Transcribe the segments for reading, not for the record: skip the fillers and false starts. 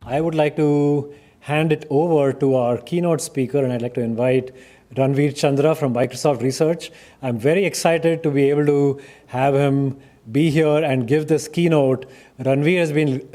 I would like to hand it over to our keynote speaker, and I'd like to invite Ranveer Chandra from Microsoft Research. I'm very excited to be able to have him be here and give this keynote. Ranveer has been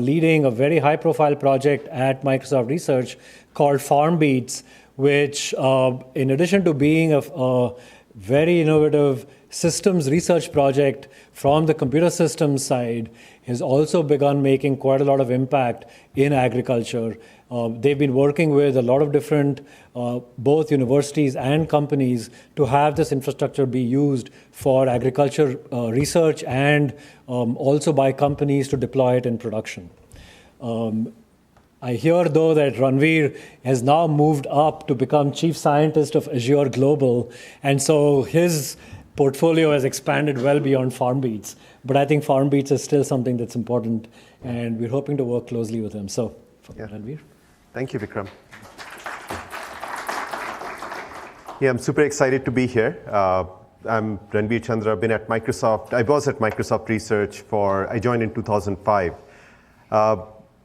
leading a very high-profile project at Microsoft Research called FarmBeats, which, in addition to being a very innovative systems research project from the computer systems side, has also begun making quite a lot of impact in agriculture. They've been working with a lot of different, both universities and companies, to have this infrastructure be used for agriculture research and also by companies to deploy it in production. I hear, though, that Ranveer has now moved up to become Chief Scientist of Azure Global, and so his portfolio has expanded well beyond FarmBeats. But I think FarmBeats is still something that's important, and we're hoping to work closely with him. So, Ranveer. Thank you, Vikram. Yeah, I'm super excited to be here. I'm Ranveer Chandra. I've been at Microsoft. I was at Microsoft Research I joined in 2005.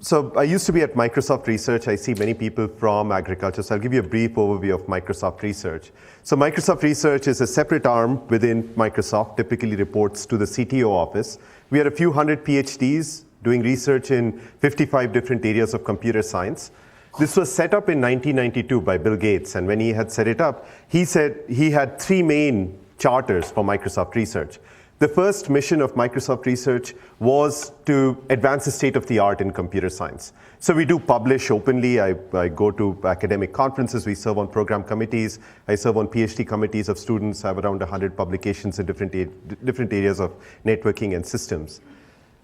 So I used to be at Microsoft Research. I see many people from agriculture, so I'll give you a brief overview of Microsoft Research. So Microsoft Research is a separate arm within Microsoft, typically reports to the CTO office. We are a few hundred PhDs doing research in 55 different areas of computer science. This was set up in 1992 by Bill Gates, and when he had set it up, he said he had three main charters for Microsoft Research. The first mission of Microsoft Research was to advance the state of the art in computer science. So we do publish openly. I go to academic conferences. We serve on program committees. I serve on PhD committees of students. I have around 100 publications in different areas of networking and systems.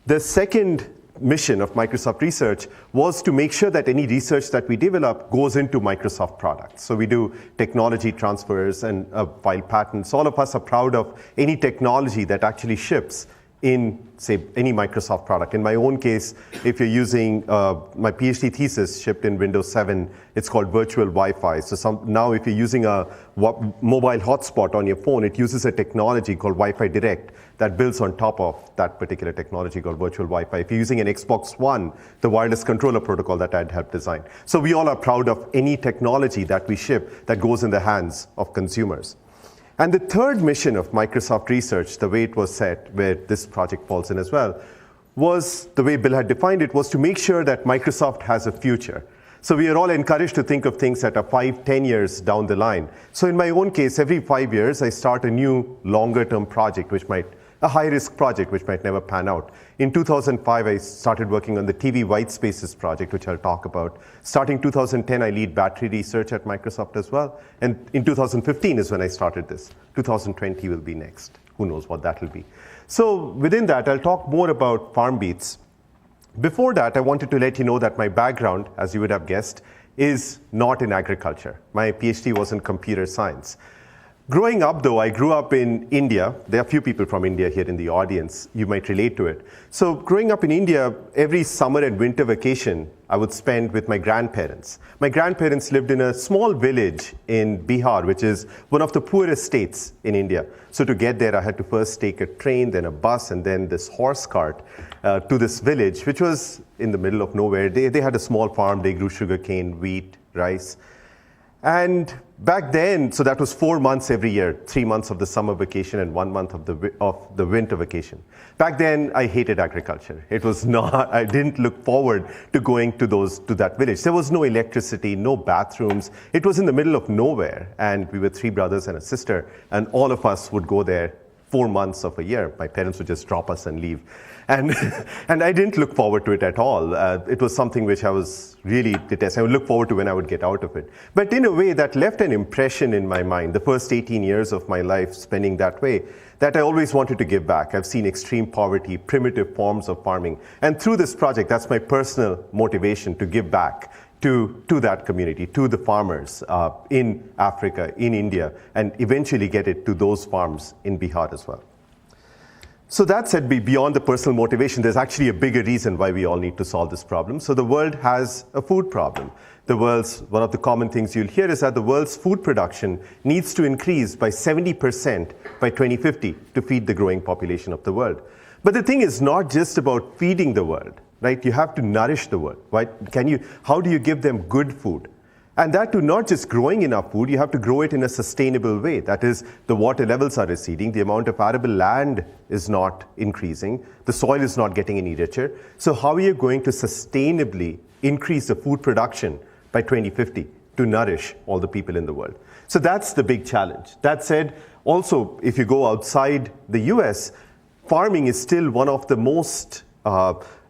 The second mission of Microsoft Research was to make sure that any research that we develop goes into Microsoft products. So we do technology transfers and file patents. All of us are proud of any technology that actually ships in, say, any Microsoft product. In my own case, if you're using my PhD thesis shipped in Windows 7, it's called virtual Wi-Fi. So now if you're using a mobile hotspot on your phone, it uses a technology called Wi-Fi Direct that builds on top of that particular technology called virtual Wi-Fi. If you're using an Xbox One, the wireless controller protocol that I'd helped design. So we all are proud of any technology that we ship that goes in the hands of consumers. And the third mission of Microsoft Research, the way it was set, where this project falls in as well, was the way Bill had defined it, was to make sure that Microsoft has a future. So we are all encouraged to think of things that are 5-10 years down the line. So in my own case, every 5 years, I start a new longer-term project, a high-risk project which might never pan out. In 2005, I started working on the TV white spaces project, which I'll talk about. Starting 2010, I lead battery research at Microsoft as well. And in 2015 is when I started this. 2020 will be next. Who knows what that will be. So within that, I'll talk more about FarmBeats. Before that, I wanted to let you know that my background, as you would have guessed, is not in agriculture. My PhD was in computer science. Growing up, though, I grew up in India. There are a few people from India here in the audience. You might relate to it. So growing up in India, every summer and winter vacation, I would spend with my grandparents. My grandparents lived in a small village in Bihar, which is one of the poorest states in India. So to get there, I had to first take a train, then a bus, and then this horse cart to this village, which was in the middle of nowhere. They had a small farm. They grew sugarcane, wheat, rice. And back then, so that was 4 months every year, 3 months of the summer vacation and 1 month of the winter vacation. Back then, I hated agriculture. It was not, I didn't look forward to going to that village. There was no electricity, no bathrooms. It was in the middle of nowhere. And we were 3 brothers and a sister, and all of us would go there 4 months of a year. My parents would just drop us and leave. And I didn't look forward to it at all. It was something which I was really detesting. I would look forward to when I would get out of it. But in a way, that left an impression in my mind, the first 18 years of my life spending that way, that I always wanted to give back. I've seen extreme poverty, primitive forms of farming. And through this project, that's my personal motivation to give back to that community, to the farmers in Africa, in India, and eventually get it to those farms in Bihar as well. So that said, beyond the personal motivation, there's actually a bigger reason why we all need to solve this problem. So the world has a food problem. One of the common things you'll hear is that the world's food production needs to increase by 70% by 2050 to feed the growing population of the world. But the thing is not just about feeding the world. right? You have to nourish the world, right? How do you give them good food? And that too, not just growing enough food, you have to grow it in a sustainable way. That is, the water levels are receding, the amount of arable land is not increasing, the soil is not getting any richer. So how are you going to sustainably increase the food production by 2050 to nourish all the people in the world? So that's the big challenge. That said, also, if you go outside the US, farming is still one of the most,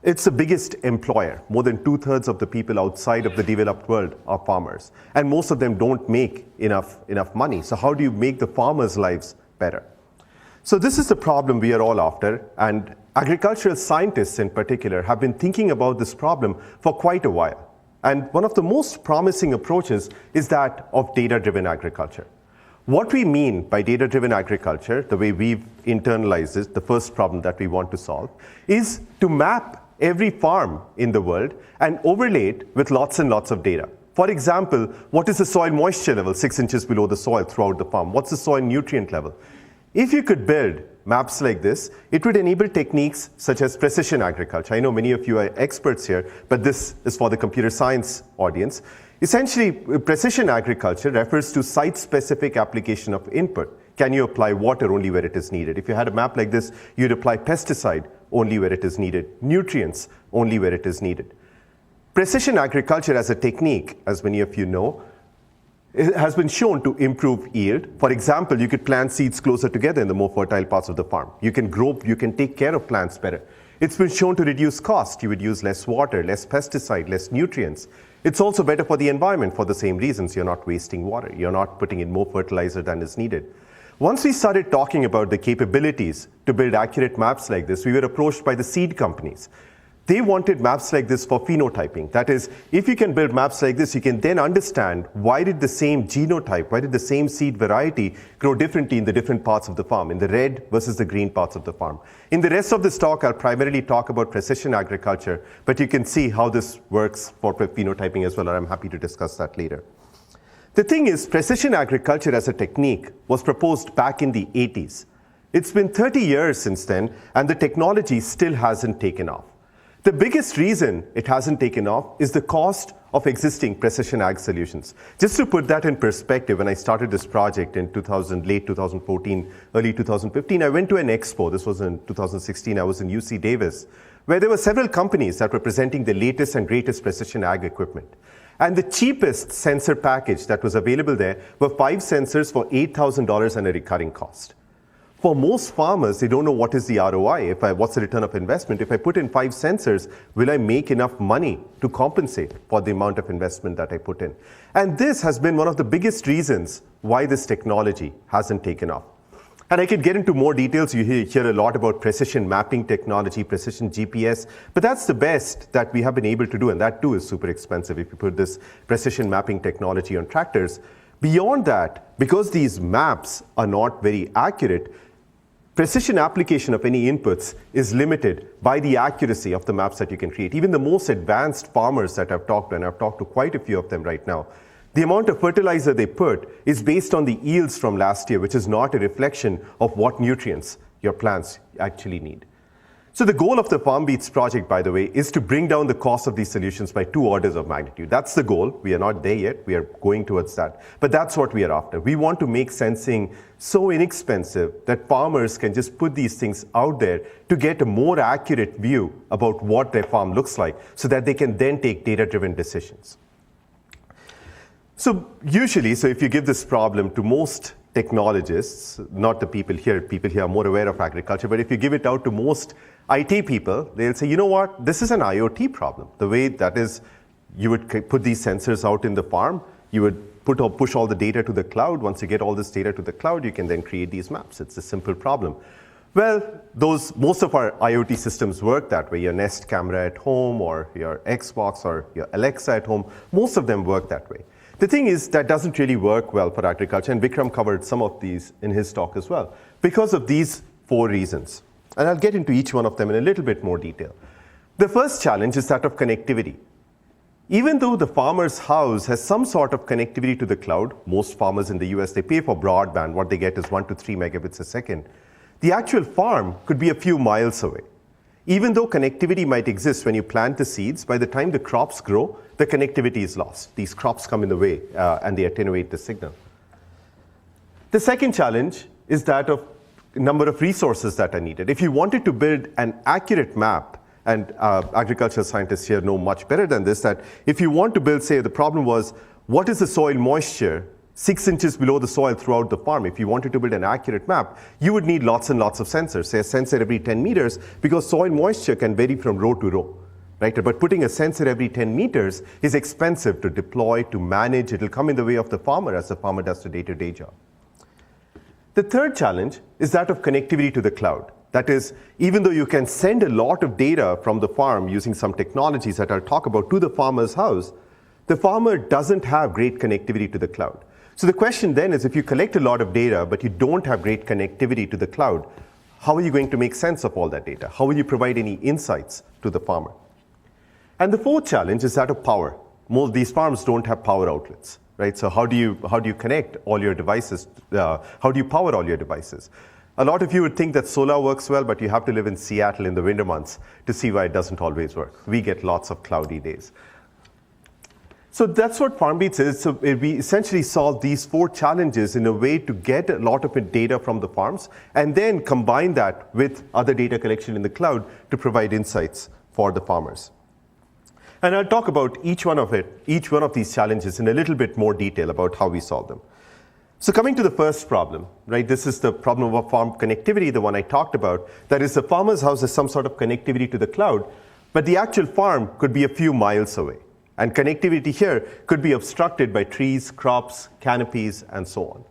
it's the biggest employer. More than 2/3 of the people outside of the developed world are farmers. And most of them don't make enough money. So how do you make the farmers' lives better? So this is the problem we are all after. And agricultural scientists in particular have been thinking about this problem for quite a while. And one of the most promising approaches is that of data-driven agriculture. What we mean by data-driven agriculture, the way we've internalized it, the first problem that we want to solve, is to map every farm in the world and overlay it with lots and lots of data. For example, what is the soil moisture level 6 inches below the soil throughout the farm? What's the soil nutrient level? If you could build maps like this, it would enable techniques such as precision agriculture. I know many of you are experts here, but this is for the computer science audience. Essentially, precision agriculture refers to site-specific application of input. Can you apply water only where it is needed? If you had a map like this, you'd apply pesticide only where it is needed, nutrients only where it is needed. Precision agriculture as a technique, as many of you know, it has been shown to improve yield. For example, you could plant seeds closer together in the more fertile parts of the farm. You can take care of plants better. It's been shown to reduce cost. You would use less water, less pesticide, less nutrients. It's also better for the environment for the same reasons. You're not wasting water. You're not putting in more fertilizer than is needed. Once we started talking about the capabilities to build accurate maps like this, we were approached by the seed companies. They wanted maps like this for phenotyping. That is, if you can build maps like this, you can then understand why did the same genotype, why did the same seed variety grow differently in the different parts of the farm, in the red versus the green parts of the farm. In the rest of this talk, I'll primarily talk about precision agriculture, but you can see how this works for phenotyping as well, and I'm happy to discuss that later. The thing is, precision agriculture as a technique was proposed back in the 80s. It's been 30 years since then, and the technology still hasn't taken off. The biggest reason it hasn't taken off is the cost of existing precision ag solutions. Just to put that in perspective, when I started this project in late 2014, early 2015, I went to an expo. This was in 2016. I was in UC Davis, where there were several companies that were presenting the latest and greatest precision ag equipment. And the cheapest sensor package that was available there were 5 sensors for $8,000 and a recurring cost. For most farmers, they don't know what is the ROI, what's the return of investment. If I put in 5 sensors, will I make enough money to compensate for the amount of investment that I put in? And this has been one of the biggest reasons why this technology hasn't taken off. And I could get into more details. You hear a lot about precision mapping technology, precision GPS, but that's the best that we have been able to do, and that too is super expensive if you put this precision mapping technology on tractors. Beyond that, because these maps are not very accurate, precision application of any inputs is limited by the accuracy of the maps that you can create. Even the most advanced farmers that I've talked to, and I've talked to quite a few of them right now, the amount of fertilizer they put is based on the yields from last year, which is not a reflection of what nutrients your plants actually need. So the goal of the FarmBeats project, by the way, is to bring down the cost of these solutions by 2 orders of magnitude. That's the goal. We are not there yet. We are going towards that. But that's what we are after. We want to make sensing so inexpensive that farmers can just put these things out there to get a more accurate view about what their farm looks like so that they can then take data-driven decisions. So usually, if you give this problem to most technologists, not the people here are more aware of agriculture, but if you give it out to most IT people, they'll say, you know what, this is an IoT problem. The way that is, you would put these sensors out in the farm, you would push all the data to the cloud. Once you get all this data to the cloud, you can then create these maps. It's a simple problem. Well, most of our IoT systems work that way. Your Nest camera at home, or your Xbox, or your Alexa at home, most of them work that way. The thing is, that doesn't really work well for agriculture, and Vikram covered some of these in his talk as well, because of these 4 reasons. And I'll get into each one of them in a little bit more detail. The first challenge is that of connectivity. Even though the farmer's house has some sort of connectivity to the cloud, most farmers in the US, they pay for broadband. What they get is 1 to 3 megabits a second. The actual farm could be a few miles away. Even though connectivity might exist when you plant the seeds, by the time the crops grow, the connectivity is lost. These crops come in the way and they attenuate the signal. The second challenge is that of number of resources that are needed. If you wanted to build an accurate map, and agricultural scientists here know much better than this, that if you want to build, say, the problem was, what is the soil moisture 6 inches below the soil throughout the farm? If you wanted to build an accurate map, you would need lots and lots of sensors, say a sensor every 10 meters, because soil moisture can vary from row to row. Right? But putting a sensor every 10 meters is expensive to deploy, to manage. It'll come in the way of the farmer as the farmer does the day-to-day job. The third challenge is that of connectivity to the cloud. That is, even though you can send a lot of data from the farm using some technologies that I'll talk about to the farmer's house, the farmer doesn't have great connectivity to the cloud. So the question then is, if you collect a lot of data, but you don't have great connectivity to the cloud, how are you going to make sense of all that data? How will you provide any insights to the farmer? And the fourth challenge is that of power. Most of these farms don't have power outlets. Right? So how do you connect all your devices? How do you power all your devices? A lot of you would think that solar works well, but you have to live in Seattle in the winter months to see why it doesn't always work. We get lots of cloudy days. So that's what FarmBeats is. So we essentially solve these 4 challenges in a way to get a lot of data from the farms and then combine that with other data collection in the cloud to provide insights for the farmers. And I'll talk about each one of these challenges in a little bit more detail about how we solve them. So coming to the first problem, right? This is the problem of farm connectivity, the one I talked about. That is, the farmer's house has some sort of connectivity to the cloud, but the actual farm could be a few miles away. And connectivity here could be obstructed by trees, crops, canopies, and so on.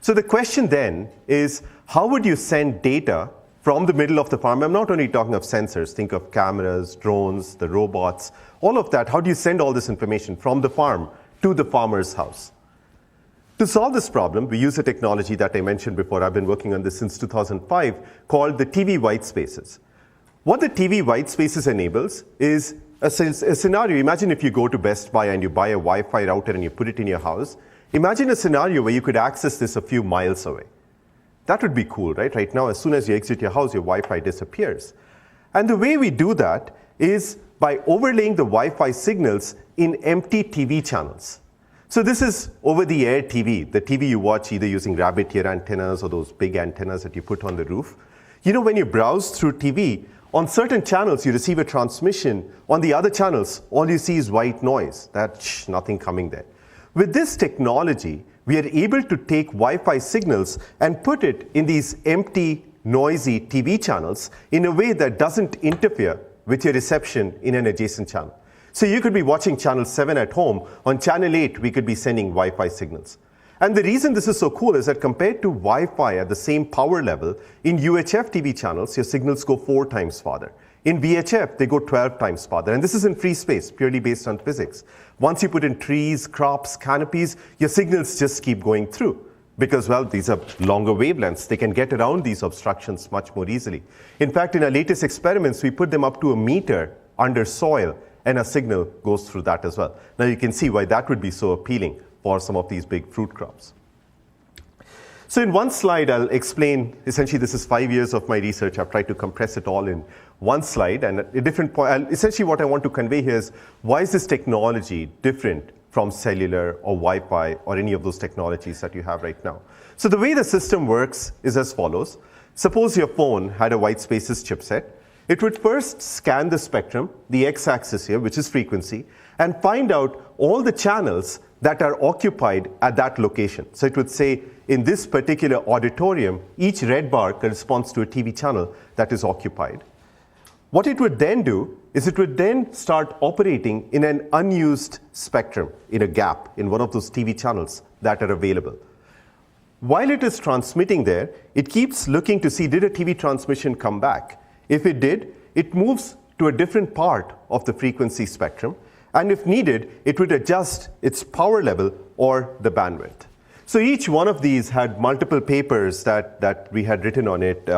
So the question then is, how would you send data from the middle of the farm? I'm not only talking of sensors, think of cameras, drones, the robots, all of that. How do you send all this information from the farm to the farmer's house? To solve this problem, we use a technology that I mentioned before. I've been working on this since 2005, called the TV white spaces. What the TV white spaces enables is a scenario. Imagine if you go to Best Buy and you buy a Wi-Fi router and you put it in your house. Imagine a scenario where you could access this a few miles away. That would be cool, right? Right now, as soon as you exit your house, your Wi-Fi disappears. And the way we do that is by overlaying the Wi-Fi signals in empty TV channels. So this is over-the-air TV, the TV you watch either using rabbit ear antennas or those big antennas that you put on the roof. You know, when you browse through TV, on certain channels you receive a transmission. On the other channels, all you see is white noise. That's nothing coming there. With this technology, we are able to take Wi-Fi signals and put it in these empty, noisy TV channels in a way that doesn't interfere with your reception in an adjacent channel. So you could be watching channel 7 at home. On channel 8, we could be sending Wi-Fi signals. And the reason this is so cool is that compared to Wi-Fi at the same power level, in UHF TV channels, your signals go 4 times farther. In VHF, they go 12 times farther. And this is in free space, purely based on physics. Once you put in trees, crops, canopies, your signals just keep going through. Because, well, these are longer wavelengths. They can get around these obstructions much more easily. In fact, in our latest experiments, we put them up to a meter under soil, and a signal goes through that as well. Now you can see why that would be so appealing for some of these big fruit crops. So in one slide, I'll explain, essentially this is 5 years of my research. I've tried to compress it all in one slide. And at a different point, essentially what I want to convey here is, why is this technology different from cellular or Wi-Fi or any of those technologies that you have right now? So the way the system works is as follows. Suppose your phone had a white spaces chipset. It would first scan the spectrum, the x-axis here, which is frequency, and find out all the channels that are occupied at that location. So it would say, in this particular auditorium, each red bar corresponds to a TV channel that is occupied. What it would then do is it would then start operating in an unused spectrum, in a gap, in one of those TV channels that are available. While it is transmitting there, it keeps looking to see, did a TV transmission come back? If it did, it moves to a different part of the frequency spectrum, and if needed, it would adjust its power level or the bandwidth. So each one of these had multiple papers that we had written on it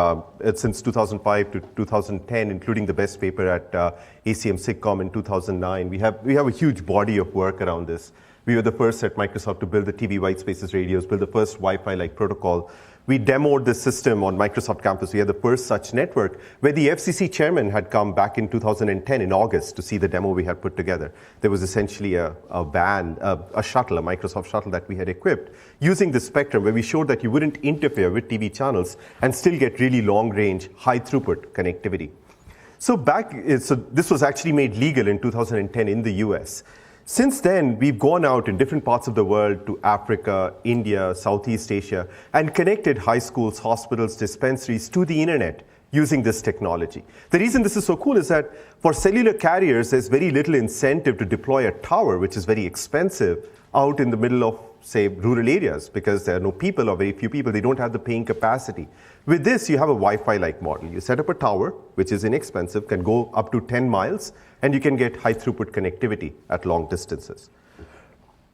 since 2005 to 2010, including the best paper at ACM SIGCOMM in 2009. We have a huge body of work around this. We were the first at Microsoft to build the TV white spaces radios, build the first Wi-Fi-like protocol. we demoed this system on Microsoft campus. We had the first such network where the FCC chairman had come back in 2010 in August to see the demo we had put together. There was essentially a shuttle, a Microsoft shuttle that we had equipped using the spectrum where we showed that you wouldn't interfere with TV channels and still get really long-range, high-throughput connectivity. So this was actually made legal in 2010 in the US. Since then, we've gone out in different parts of the world to Africa, India, Southeast Asia, and connected high schools, hospitals, dispensaries to the internet using this technology. The reason this is so cool is that for cellular carriers, there's very little incentive to deploy a tower, which is very expensive, out in the middle of, say, rural areas, because there are no people or very few people. They don't have the paying capacity. With this, you have a Wi-Fi-like model. You set up a tower, which is inexpensive, can go up to 10 miles, and you can get high-throughput connectivity at long distances.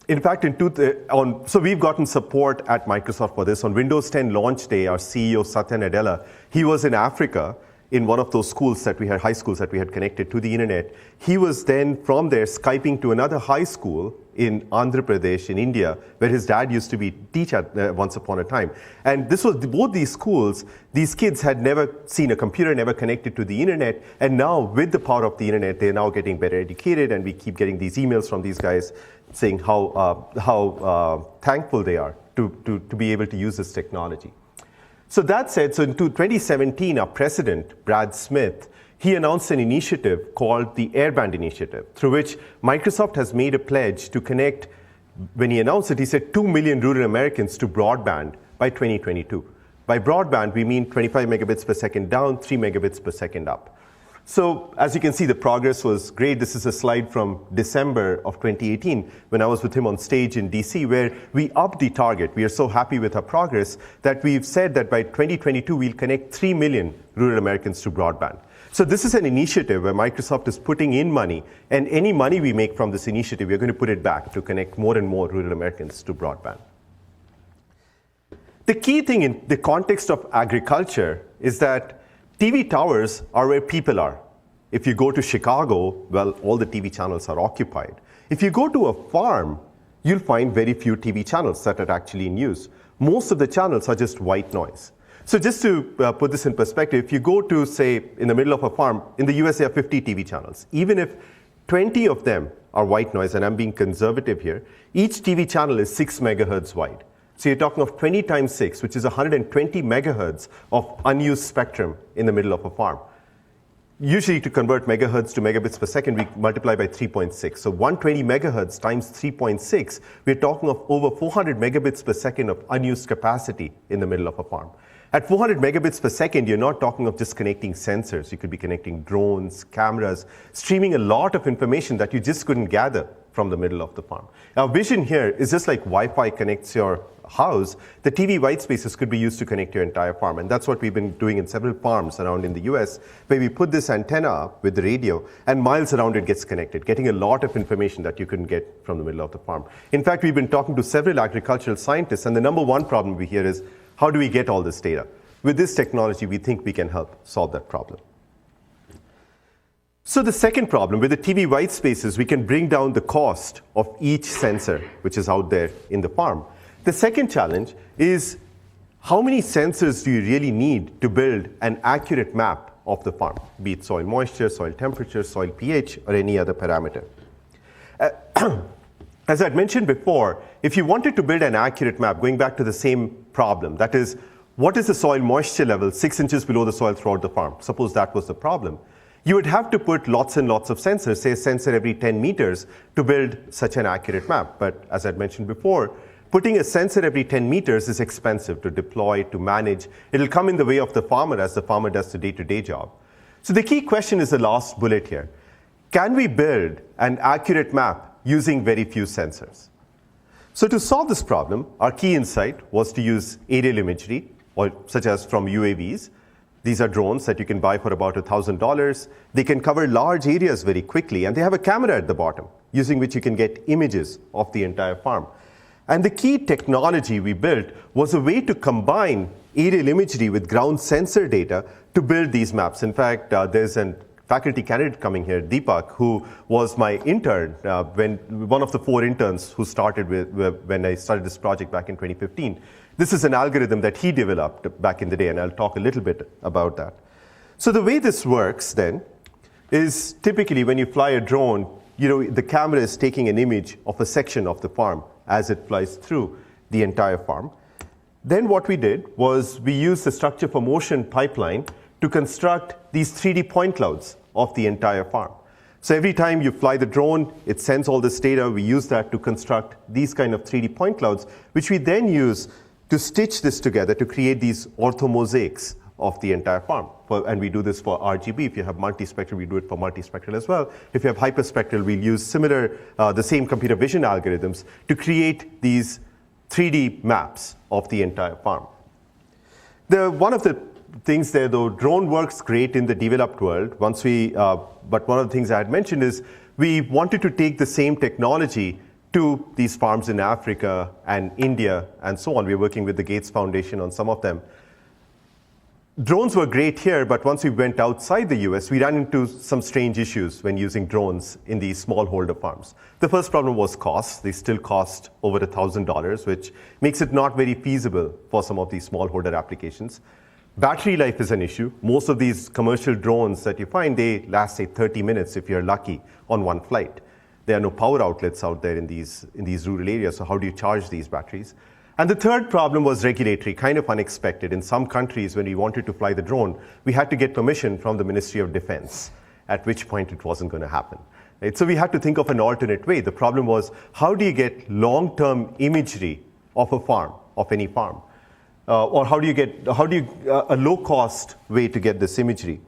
In fact, so we've gotten support at Microsoft for this. On Windows 10 launch day, our CEO, Satya Nadella, he was in Africa in one of those schools that we had, high schools that we had connected to the internet. He was then from there Skyping to another high school in Andhra Pradesh in India, where his dad used to teach at once upon a time. And this was both these schools, these kids had never seen a computer, never connected to the internet, and now with the power of the internet, they're now getting better educated, and we keep getting these emails from these guys saying how thankful they are to be able to use this technology. So that said, so in 2017, our president, Brad Smith, he announced an initiative called the Airband Initiative, through which Microsoft has made a pledge to connect, when he announced it, he said 2 million rural Americans to broadband by 2022. By broadband, we mean 25 megabits per second down, 3 megabits per second up. So as you can see, the progress was great. This is a slide from December of 2018 when I was with him on stage in DC, where we upped the target. We are so happy with our progress that we've said that by 2022, we'll connect 3 million rural Americans to broadband. So this is an initiative where Microsoft is putting in money, and any money we make from this initiative, we're going to put it back to connect more and more rural Americans to broadband. The key thing in the context of agriculture is that TV towers are where people are. If you go to Chicago, well, all the TV channels are occupied. If you go to a farm, you'll find very few TV channels that are actually in use. Most of the channels are just white noise. So just to put this in perspective, if you go to, say, in the middle of a farm, in the US, there are 50 TV channels. Even if 20 of them are white noise, and I'm being conservative here, each TV channel is 6 megahertz wide. So you're talking of 20 times 6, which is 120 megahertz of unused spectrum in the middle of a farm. Usually to convert megahertz to megabits per second, we multiply by 3.6. So 120 megahertz times 3.6, we're talking of over 400 megabits per second of unused capacity in the middle of a farm. At 400 megabits per second, you're not talking of just connecting sensors. You could be connecting drones, cameras, streaming a lot of information that you just couldn't gather from the middle of the farm. Our vision here is just like Wi-Fi connects your house, the TV white spaces could be used to connect your entire farm. And that's what we've been doing in several farms around in the US, where we put this antenna up with the radio, and miles around it gets connected, getting a lot of information that you couldn't get from the middle of the farm. In fact, we've been talking to several agricultural scientists, and the number one problem we hear is, how do we get all this data? With this technology, we think we can help solve that problem. So the second problem, with the TV white spaces, we can bring down the cost of each sensor which is out there in the farm. The second challenge is, how many sensors do you really need to build an accurate map of the farm, be it soil moisture, soil temperature, soil pH, or any other parameter? As I'd mentioned before, if you wanted to build an accurate map, going back to the same problem, that is, what is the soil moisture level 6 inches below the soil throughout the farm? Suppose that was the problem. You would have to put lots and lots of sensors, say a sensor every 10 meters, to build such an accurate map. But as I'd mentioned before, putting a sensor every 10 meters is expensive to deploy, to manage. It'll come in the way of the farmer as the farmer does the day-to-day job. So the key question is the last bullet here. Can we build an accurate map using very few sensors? So to solve this problem, our key insight was to use aerial imagery, or such as from UAVs. These are drones that you can buy for about $1,000. They can cover large areas very quickly, and they have a camera at the bottom, using which you can get images of the entire farm. And the key technology we built was a way to combine aerial imagery with ground sensor data to build these maps. In fact, there's a faculty candidate coming here, Deepak, who was my intern, one of the 4 interns who started when I started this project back in 2015. This is an algorithm that he developed back in the day, and I'll talk a little bit about that. So the way this works then is typically when you fly a drone, the camera is taking an image of a section of the farm as it flies through the entire farm. Then what we did was we used the structure for motion pipeline to construct these 3D point clouds of the entire farm. So every time you fly the drone, it sends all this data. We use that to construct these kind of 3D point clouds, which we then use to stitch this together to create these orthomosaics of the entire farm. And we do this for RGB. If you have multispectral, we do it for multispectral as well. If you have hyperspectral, we'll use the same computer vision algorithms to create these 3D maps of the entire farm. One of the things there, though, drone works great in the developed world. But one of the things I had mentioned is we wanted to take the same technology to these farms in Africa and India and so on. We're working with the Gates Foundation on some of them. Drones were great here, but once we went outside the US, we ran into some strange issues when using drones in these smallholder farms. The first problem was cost. They still cost over $1,000, which makes it not very feasible for some of these smallholder applications. Battery life is an issue. Most of these commercial drones that you find, they last, say, 30 minutes if you're lucky on one flight. There are no power outlets out there in these rural areas, so how do you charge these batteries? And the third problem was regulatory, kind of unexpected. In some countries, when we wanted to fly the drone, we had to get permission from the Ministry of Defense, at which point it wasn't going to happen. Right? So we had to think of an alternate way. The problem was, how do you get long-term imagery of a farm, of any farm? Or how do you get a low-cost way to get this imagery?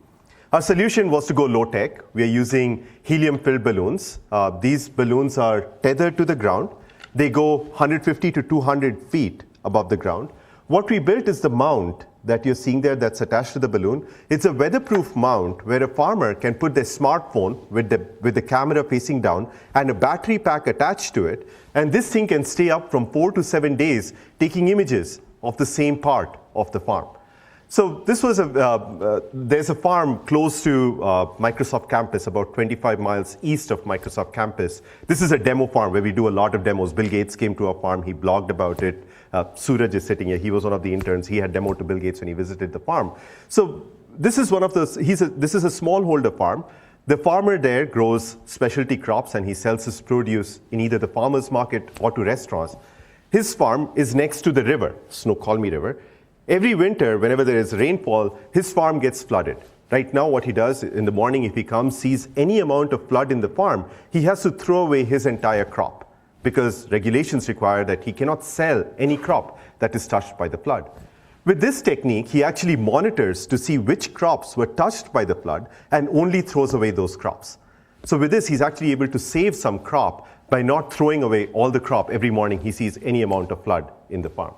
Our solution was to go low-tech. We are using helium-filled balloons. These balloons are tethered to the ground. They go 150 to 200 feet above the ground. What we built is the mount that you're seeing there that's attached to the balloon. It's a weatherproof mount where a farmer can put their smartphone with the camera facing down and a battery pack attached to it. And this thing can stay up from 4 to 7 days taking images of the same part of the farm. So this was there's a farm close to Microsoft campus, about 25 miles east of Microsoft campus. This is a demo farm where we do a lot of demos. Bill Gates came to our farm. He blogged about it. Suraj is sitting here. He was one of the interns. He had demoed to Bill Gates when he visited the farm. So this is one of those. This is a smallholder farm. The farmer there grows specialty crops and he sells his produce in either the farmer's market or to restaurants. His farm is next to the river, Snoqualmie River. Every winter, whenever there is rainfall, his farm gets flooded. Right now, what he does in the morning, if he comes, sees any amount of flood in the farm, he has to throw away his entire crop because regulations require that he cannot sell any crop that is touched by the flood. With this technique, he actually monitors to see which crops were touched by the flood and only throws away those crops. So with this, he's actually able to save some crop by not throwing away all the crop every morning he sees any amount of flood in the farm.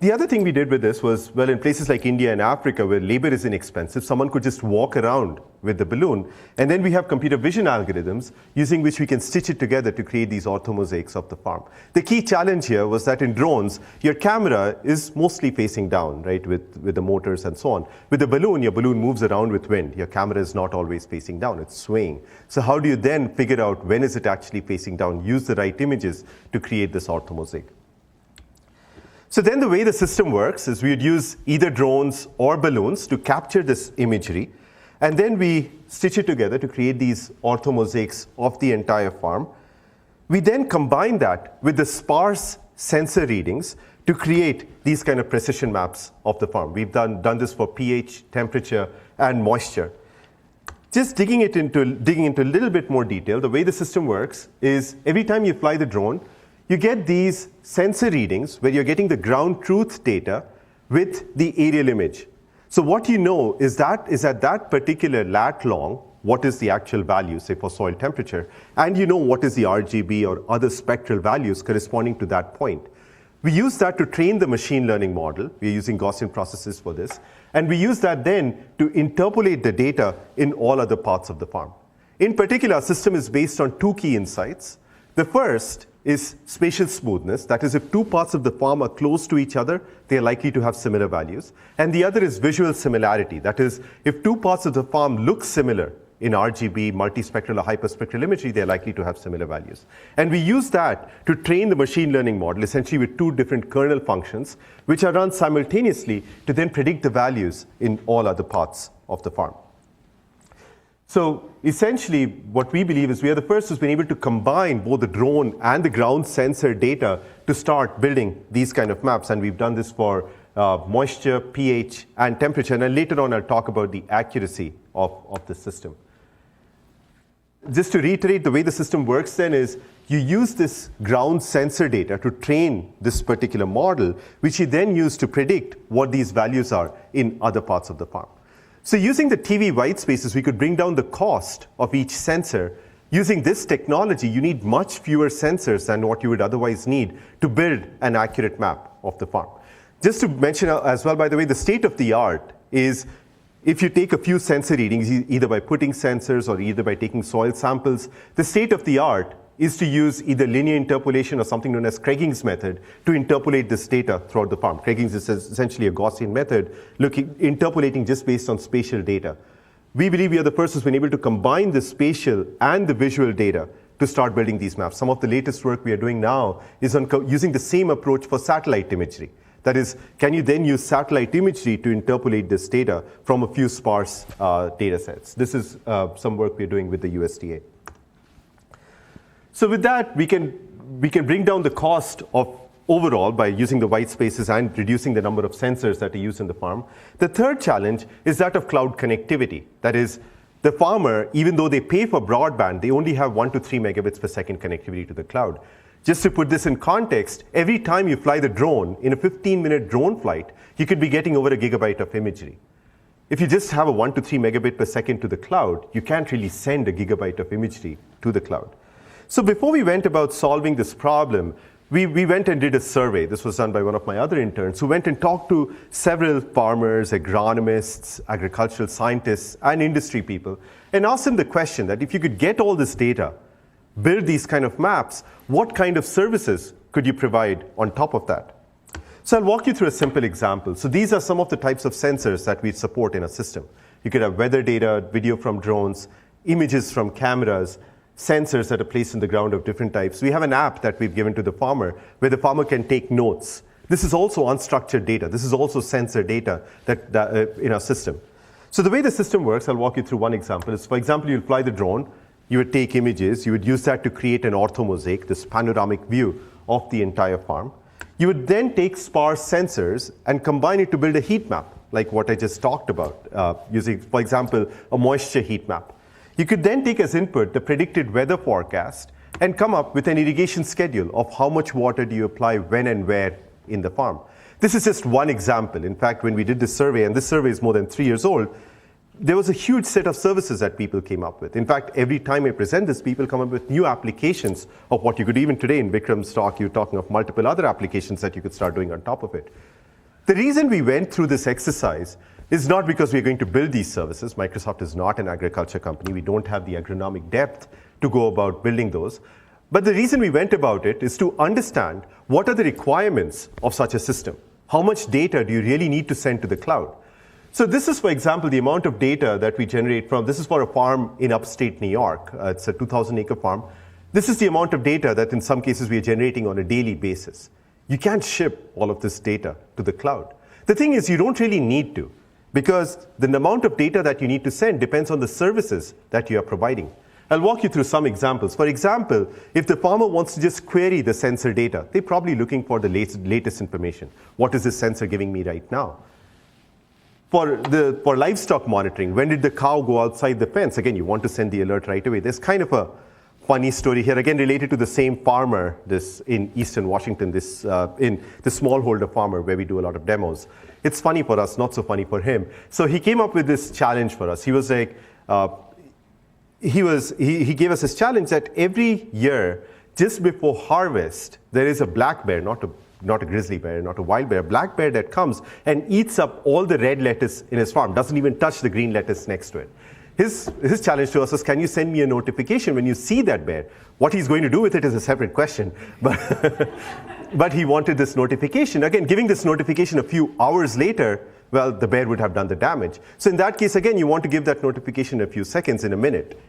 The other thing we did with this was, well, in places like India and Africa where labor is inexpensive, someone could just walk around with the balloon. And then we have computer vision algorithms using which we can stitch it together to create these orthomosaics of the farm. The key challenge here was that in drones, your camera is mostly facing down, right, with the motors and so on. With the balloon, your balloon moves around with wind. Your camera is not always facing down, it's swaying. So how do you then figure out when is it actually facing down, use the right images to create this orthomosaic? So then the way the system works is we would use either drones or balloons to capture this imagery, and then we stitch it together to create these orthomosaics of the entire farm. We then combine that with the sparse sensor readings to create these kind of precision maps of the farm. We've done this for pH, temperature, and moisture. Just digging into a little bit more detail, the way the system works is every time you fly the drone, you get these sensor readings where you're getting the ground truth data with the aerial image. So what you know is at that particular lat long, what is the actual value, say for soil temperature, and you know what is the RGB or other spectral values corresponding to that point. We use that to train the machine learning model. We're using Gaussian processes for this. And we use that then to interpolate the data in all other parts of the farm. In particular, our system is based on two key insights. The first is spatial smoothness. That is, if two parts of the farm are close to each other, they are likely to have similar values. And the other is visual similarity. That is, if two parts of the farm look similar, in RGB, multispectral or hyperspectral imagery, they're likely to have similar values. And we use that to train the machine learning model, essentially with two different kernel functions, which are run simultaneously to then predict the values in all other parts of the farm. So essentially, what we believe is we are the first who's been able to combine both the drone and the ground sensor data to start building these kind of maps. And we've done this for moisture, pH, and temperature. And then later on, I'll talk about the accuracy of the system. Just to reiterate, the way the system works then is you use this ground sensor data to train this particular model, which you then use to predict what these values are in other parts of the farm. So using the TV white spaces, we could bring down the cost of each sensor. Using this technology, you need much fewer sensors than what you would otherwise need to build an accurate map of the farm. Just to mention as well, by the way, the state of the art is if you take a few sensor readings, either by putting sensors or either by taking soil samples, the state of the art is to use either linear interpolation or something known as Craiging's method to interpolate this data throughout the farm. Craiging's is essentially a Gaussian method, interpolating just based on spatial data. We believe we are the first who's been able to combine the spatial and the visual data to start building these maps. Some of the latest work we are doing now is on using the same approach for satellite imagery. That is, can you then use satellite imagery to interpolate this data from a few sparse data sets? This is some work we're doing with the USDA. So with that, we can bring down the cost of overall by using the white spaces and reducing the number of sensors that are used in the farm. The third challenge is that of cloud connectivity. That is, the farmer, even though they pay for broadband, they only have 1 to 3 megabits per second connectivity to the cloud. Just to put this in context, every time you fly the drone, in a 15-minute drone flight, you could be getting over a gigabyte of imagery. If you just have a 1 to 3 megabit per second to the cloud, you can't really send a gigabyte of imagery to the cloud. So before we went about solving this problem, we went and did a survey. This was done by one of my other interns who went and talked to several farmers, agronomists, agricultural scientists, and industry people, and asked them the question that if you could get all this data, build these kind of maps, what kind of services could you provide on top of that? So I'll walk you through a simple example. So these are some of the types of sensors that we support in a system. You could have weather data, video from drones, images from cameras, sensors that are placed in the ground of different types. We have an app that we've given to the farmer where the farmer can take notes. This is also unstructured data. This is also sensor data that in our system. So the way the system works, I'll walk you through one example. Is, for example, you'll fly the drone, you would take images, you would use that to create an orthomosaic, this panoramic view of the entire farm. You would then take sparse sensors and combine it to build a heat map, like what I just talked about, using, for example, a moisture heat map. You could then take as input the predicted weather forecast and come up with an irrigation schedule of how much water do you apply when and where in the farm. This is just one example. In fact, when we did this survey, and this survey is more than 3 years old, there was a huge set of services that people came up with. In fact, every time I present this, people come up with new applications of what you could, even today in Bikram's talk, you're talking of multiple other applications that you could start doing on top of it. The reason we went through this exercise is not because we're going to build these services. Microsoft is not an agriculture company. We don't have the agronomic depth to go about building those. But the reason we went about it is to understand what are the requirements of such a system. How much data do you really need to send to the cloud? So this is, for example, the amount of data that we generate from, this is for a farm in upstate New York. It's a 2,000-acre farm. This is the amount of data that in some cases we are generating on a daily basis. You can't ship all of this data to the cloud. The thing is, you don't really need to, because the amount of data that you need to send depends on the services that you are providing. I'll walk you through some examples. For example, if the farmer wants to just query the sensor data, they're probably looking for the latest information. What is this sensor giving me right now? For livestock monitoring, when did the cow go outside the fence? Again, you want to send the alert right away. There's kind of a funny story here, again related to the same farmer, this in Eastern Washington, this in the smallholder farmer where we do a lot of demos. It's funny for us, not so funny for him. So he came up with this challenge for us. He was like, he gave us this challenge that every year, just before harvest, there is a black bear, not a grizzly bear, not a wild bear, a black bear that comes and eats up all the red lettuce in his farm, doesn't even touch the green lettuce next to it. His challenge to us was, can you send me a notification when you see that bear? What he's going to do with it is a separate question. But he wanted this notification. Again, giving this notification a few hours later, well, the bear would have done the damage. So in that case, again, you want to give that notification in a few seconds, in a minute.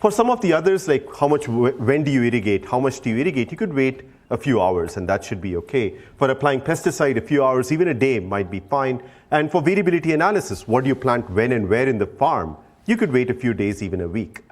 For some of the others, like when do you irrigate, how much do you irrigate, you could wait a few hours, and that should be okay. For applying pesticide, a few hours, even a day might be fine. And for variability analysis, what do you plant when and where in the farm, you could wait a few days, even a week.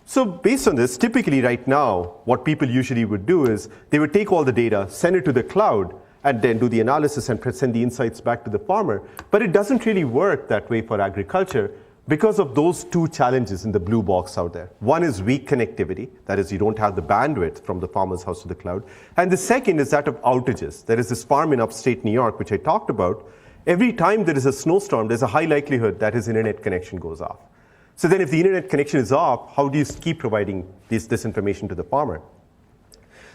So based on this, typically right now, what people usually would do is they would take all the data, send it to the cloud, and then do the analysis and send the insights back to the farmer. But it doesn't really work that way for agriculture because of those two challenges in the blue box out there. One is weak connectivity, that is, you don't have the bandwidth from the farmer's house to the cloud. And the second is that of outages. There is this farm in upstate New York, which I talked about. Every time there is a snowstorm, there's a high likelihood that his internet connection goes off. So then if the internet connection is off, how do you keep providing this information to the farmer?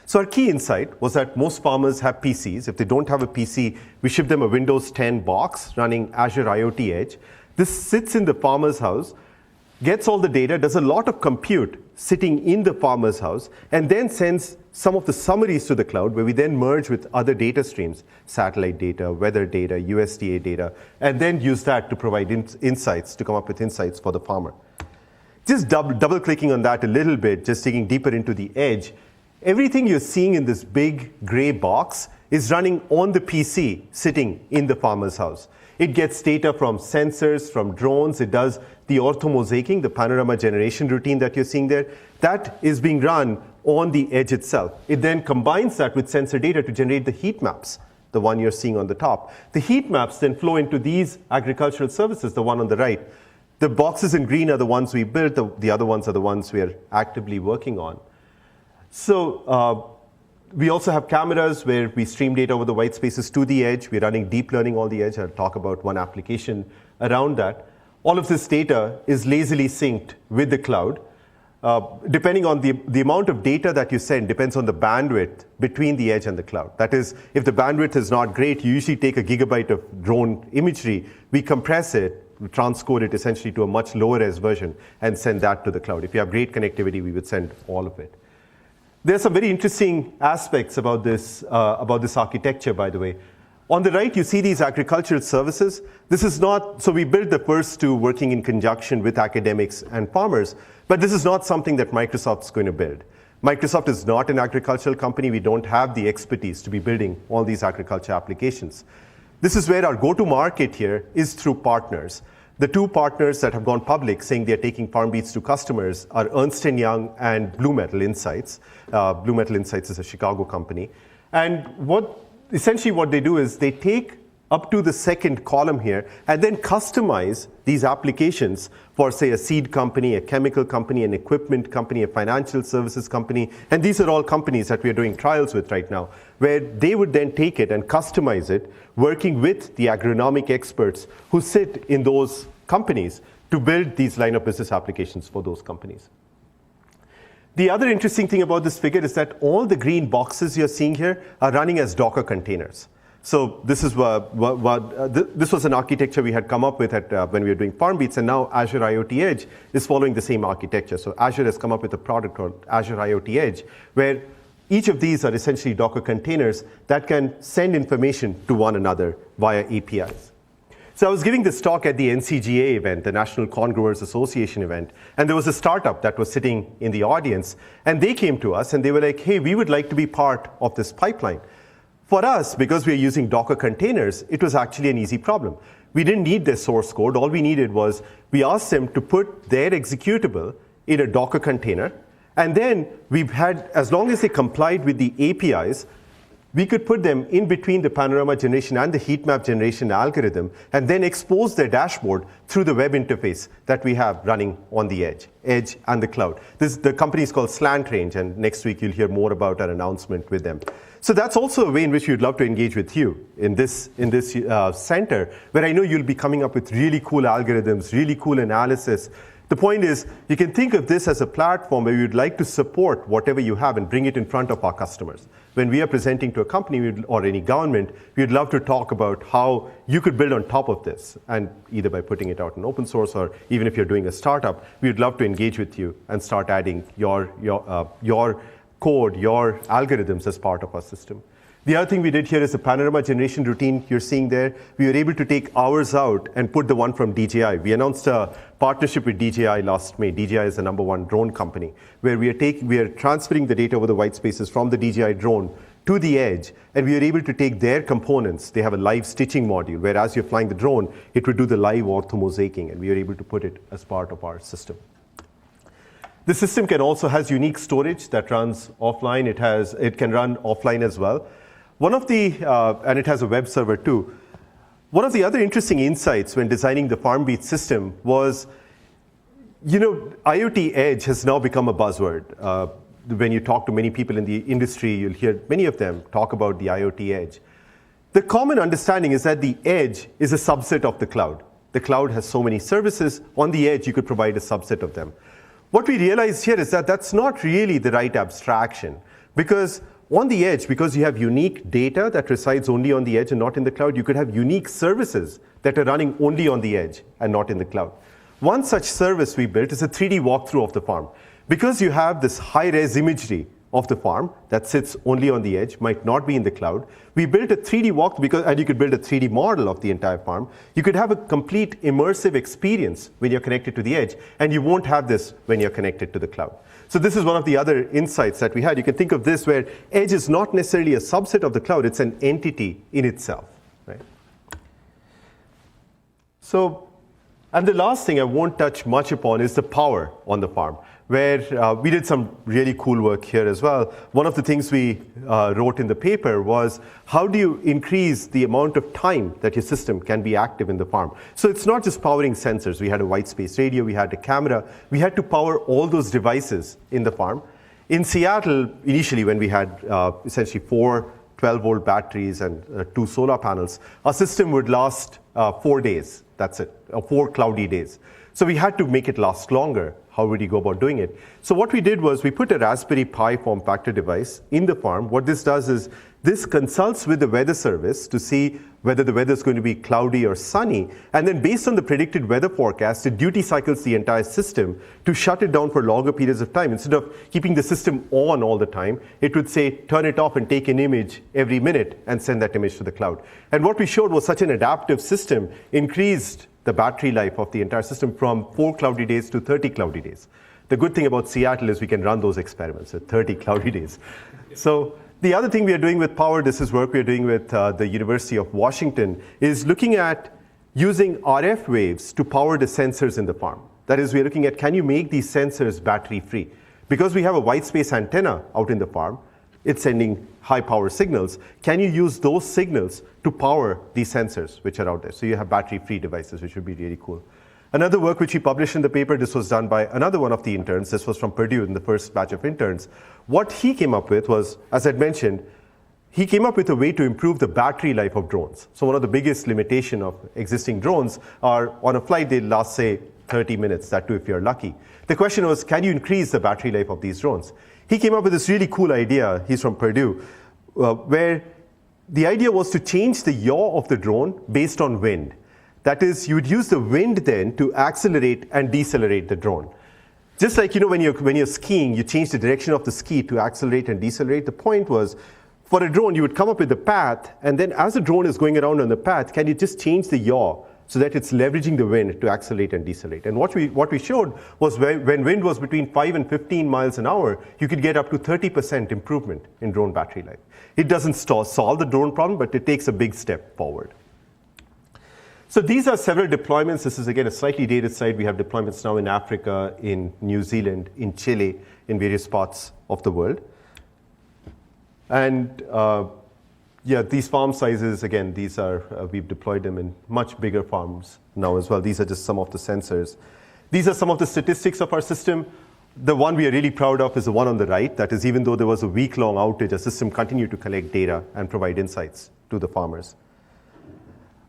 So our key insight was that most farmers have PCs. If they don't have a PC, we ship them a Windows 10 box running Azure IoT Edge. This sits in the farmer's house, gets all the data, does a lot of compute sitting in the farmer's house, and then sends some of the summaries to the cloud, where we then merge with other data streams, satellite data, weather data, USDA data, and then use that to provide insights, to come up with insights for the farmer. Just double-clicking on that a little bit, just digging deeper into the edge, everything you're seeing in this big gray box is running on the PC sitting in the farmer's house. It gets data from sensors, from drones. It does the orthomosaicing, the panorama generation routine that you're seeing there. That is being run on the edge itself. It then combines that with sensor data to generate the heat maps, the one you're seeing on the top. The heat maps then flow into these agricultural services, the one on the right. The boxes in green are the ones we built. The other ones are the ones we are actively working on. So we also have cameras where we stream data over the white spaces to the edge. We're running deep learning on the edge. I'll talk about one application around that. All of this data is lazily synced with the cloud. Depending on the amount of data that you send depends on the bandwidth between the edge and the cloud. That is, if the bandwidth is not great, you usually take a gigabyte of drone imagery, we compress it, we transcode it essentially to a much lower res version and send that to the cloud. If you have great connectivity, we would send all of it. There are some very interesting aspects about this architecture, by the way. On the right, you see these agricultural services. This is not, so we built the first two working in conjunction with academics and farmers, but this is not something that Microsoft's going to build. Microsoft is not an agricultural company. We don't have the expertise to be building all these agriculture applications. This is where our go-to-market here is through partners. The two partners that have gone public saying they're taking FarmBeats to customers are Ernst & Young and Blue Metal Insights. Blue Metal Insights is a Chicago company. And essentially what they do is they take up to the second column here and then customize these applications for, say, a seed company, a chemical company, an equipment company, a financial services company. And these are all companies that we are doing trials with right now, where they would then take it and customize it, working with the agronomic experts who sit in those companies to build these line of business applications for those companies. The other interesting thing about this figure is that all the green boxes you're seeing here are running as Docker containers. So this is this was an architecture we had come up with when we were doing FarmBeats, and now Azure IoT Edge is following the same architecture. So Azure has come up with a product called Azure IoT Edge, where each of these are essentially Docker containers that can send information to one another via APIs. So I was giving this talk at the NCGA event, the National Corn Growers Association event, and there was a startup that was sitting in the audience, and they came to us and they were like, hey, we would like to be part of this pipeline. For us, because we are using Docker containers, it was actually an easy problem. We didn't need their source code. All we needed was we asked them to put their executable in a Docker container, and then we had, as long as they complied with the APIs, we could put them in between the panorama generation and the heat map generation algorithm and then expose their dashboard through the web interface that we have running on the edge and the cloud. The company is called Slant Range, and next week you'll hear more about our announcement with them. So that's also a way in which we'd love to engage with you in this center, where I know you'll be coming up with really cool algorithms, really cool analysis. The point is, you can think of this as a platform where you'd like to support whatever you have and bring it in front of our customers. When we are presenting to a company or any government, we'd love to talk about how you could build on top of this, and either by putting it out in open source or even if you're doing a startup, we'd love to engage with you and start adding your code, your algorithms as part of our system. The other thing we did here is the panorama generation routine you're seeing there. We were able to take ours out and put the one from DJI. We announced a partnership with DJI last May. DJI is the #1 drone company, where we are transferring the data over the white spaces from the DJI drone to the edge, and we are able to take their components. They have a live stitching module, where as you're flying the drone, it would do the live orthomosaicing, and we are able to put it as part of our system. The system has unique storage that runs offline. It can run offline as well. And it has a web server too. One of the other interesting insights when designing the FarmBeats system was, IoT Edge has now become a buzzword. When you talk to many people in the industry, you'll hear many of them talk about the IoT Edge. The common understanding is that the edge is a subset of the cloud. The cloud has so many services. On the edge, you could provide a subset of them. What we realized here is that that's not really the right abstraction, because on the edge, because you have unique data that resides only on the edge and not in the cloud, you could have unique services that are running only on the edge and not in the cloud. One such service we built is a 3D walkthrough of the farm. Because you have this high-res imagery of the farm that sits only on the edge, might not be in the cloud, we built a 3D walkthrough, and you could build a 3D model of the entire farm. You could have a complete immersive experience when you're connected to the edge, and you won't have this when you're connected to the cloud. So this is one of the other insights that we had. You can think of this where edge is not necessarily a subset of the cloud, it's an entity in itself, right? So, and the last thing I won't touch much upon is the power on the farm, where we did some really cool work here as well. One of the things we wrote in the paper was, how do you increase the amount of time that your system can be active in the farm? So it's not just powering sensors. We had a white space radio, we had a camera. We had to power all those devices in the farm. In Seattle, initially when we had essentially 4 12-volt batteries and 2 solar panels, our system would last 4 days. That's it, 4 cloudy days. So we had to make it last longer. How would you go about doing it? So what we did was we put a Raspberry Pi form factor device in the farm. What this does is this consults with the weather service to see whether the weather is going to be cloudy or sunny. And then based on the predicted weather forecast, it duty cycles the entire system to shut it down for longer periods of time. Instead of keeping the system on all the time, it would say, turn it off and take an image every minute and send that image to the cloud. And what we showed was such an adaptive system increased the battery life of the entire system from 4 cloudy days to 30 cloudy days. The good thing about Seattle is we can run those experiments at 30 cloudy days. So the other thing we are doing with power, this is work we are doing with the University of Washington, is looking at using RF waves to power the sensors in the farm. That is, we are looking at, can you make these sensors battery free? Because we have a white space antenna out in the farm, it's sending high power signals. Can you use those signals to power these sensors which are out there? So you have battery-free devices, which would be really cool. Another work which we published in the paper, this was done by another one of the interns. This was from Purdue in the first batch of interns. What he came up with was, as I'd mentioned, he came up with a way to improve the battery life of drones. So one of the biggest limitations of existing drones are on a flight, they last, say, 30 minutes, that too if you're lucky. The question was, can you increase the battery life of these drones? He came up with this really cool idea, he's from Purdue, where the idea was to change the yaw of the drone based on wind. That is, you would use the wind then to accelerate and decelerate the drone. Just like when you're skiing, you change the direction of the ski to accelerate and decelerate. The point was, for a drone, you would come up with the path, and then as the drone is going around on the path, can you just change the yaw so that it's leveraging the wind to accelerate and decelerate? And what we showed was when wind was between 5 and 15 miles an hour, you could get up to 30% improvement in drone battery life. It doesn't solve the drone problem, but it takes a big step forward. So these are several deployments. This is, again, a slightly dated slide. We have deployments now in Africa, in New Zealand, in Chile, in various parts of the world. And yeah, these farm sizes, again, these are, we've deployed them in much bigger farms now as well. These are just some of the sensors. These are some of the statistics of our system. The one we are really proud of is the one on the right. That is, even though there was a week-long outage, our system continued to collect data and provide insights to the farmers.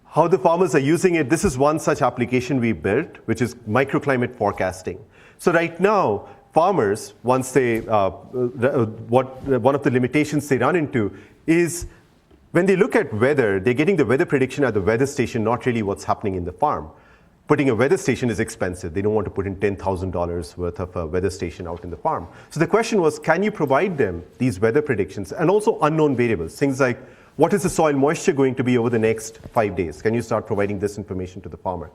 How the farmers are using it, this is one such application we built, which is microclimate forecasting. So right now, farmers, once they, one of the limitations they run into is when they look at weather, they're getting the weather prediction at the weather station, not really what's happening in the farm. putting a weather station is expensive. They don't want to put in $10,000 worth of a weather station out in the farm. So the question was, can you provide them these weather predictions and also unknown variables, things like what is the soil moisture going to be over the next 5 days? Can you start providing this information to the farmer?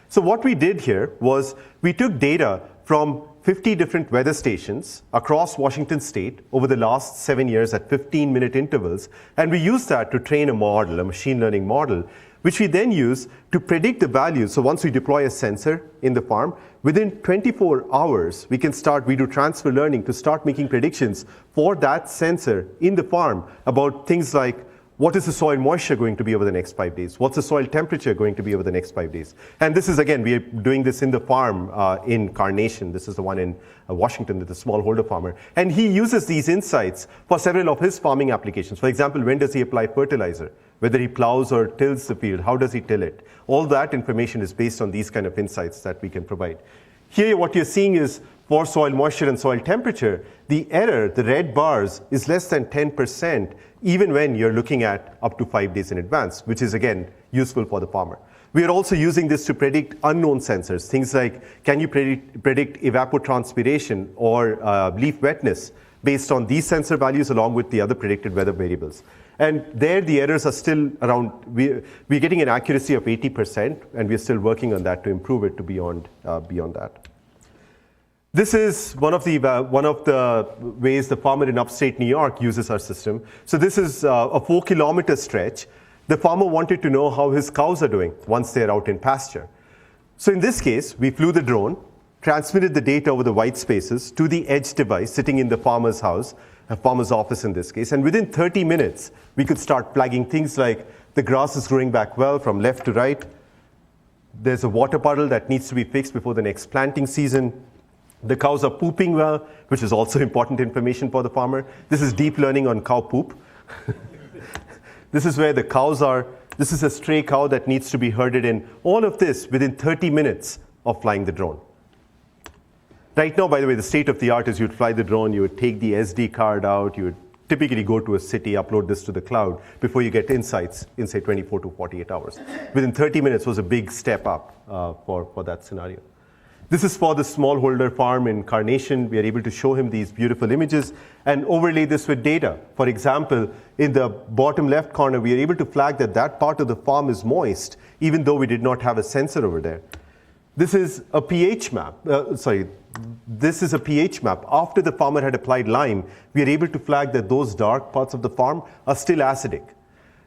So what we did here was we took data from 50 different weather stations across Washington state over the last 7 years at 15-minute intervals, and we used that to train a model, a machine learning model, which we then use to predict the values. So once we deploy a sensor in the farm, within 24 hours, we do transfer learning to start making predictions for that sensor in the farm about things like what is the soil moisture going to be over the next 5 days? What's the soil temperature going to be over the next 5 days? And this is, again, we are doing this in the farm in Carnation. This is the one in Washington with the smallholder farmer. And he uses these insights for several of his farming applications. For example, when does he apply fertilizer? Whether he plows or tills the field, how does he till it? All that information is based on these kind of insights that we can provide. Here, what you're seeing is for soil moisture and soil temperature, the error, the red bars, is less than 10%, even when you're looking at up to 5 days in advance, which is, again, useful for the farmer. We are also using this to predict unknown sensors, things like, can you predict evapotranspiration or leaf wetness based on these sensor values along with the other predicted weather variables. And there the errors are still around, we're getting an accuracy of 80%, and we're still working on that to improve it to beyond that. This is one of the ways the farmer in upstate New York uses our system. So this is a 4-kilometer stretch. The farmer wanted to know how his cows are doing once they're out in pasture. So in this case, we flew the drone, transmitted the data over the white spaces to the edge device sitting in the farmer's house, a farmer's office in this case, and within 30 minutes, we could start flagging things like the grass is growing back well from left to right, there's a water puddle that needs to be fixed before the next planting season, the cows are pooping well, which is also important information for the farmer. This is deep learning on cow poop. This is where the cows are. This is a stray cow that needs to be herded in. All of this within 30 minutes of flying the drone. Right now, by the way, the state of the art is you'd fly the drone, you would take the SD card out, you would typically go to a city, upload this to the cloud before you get insights in, say, 24 to 48 hours. Within 30 minutes was a big step up for that scenario. This is for the smallholder farm in Carnation. We are able to show him these beautiful images and overlay this with data. For example, in the bottom left corner, we are able to flag that that part of the farm is moist, even though we did not have a sensor over there. This is a pH map. This is a pH map. After the farmer had applied lime, we are able to flag that those dark parts of the farm are still acidic.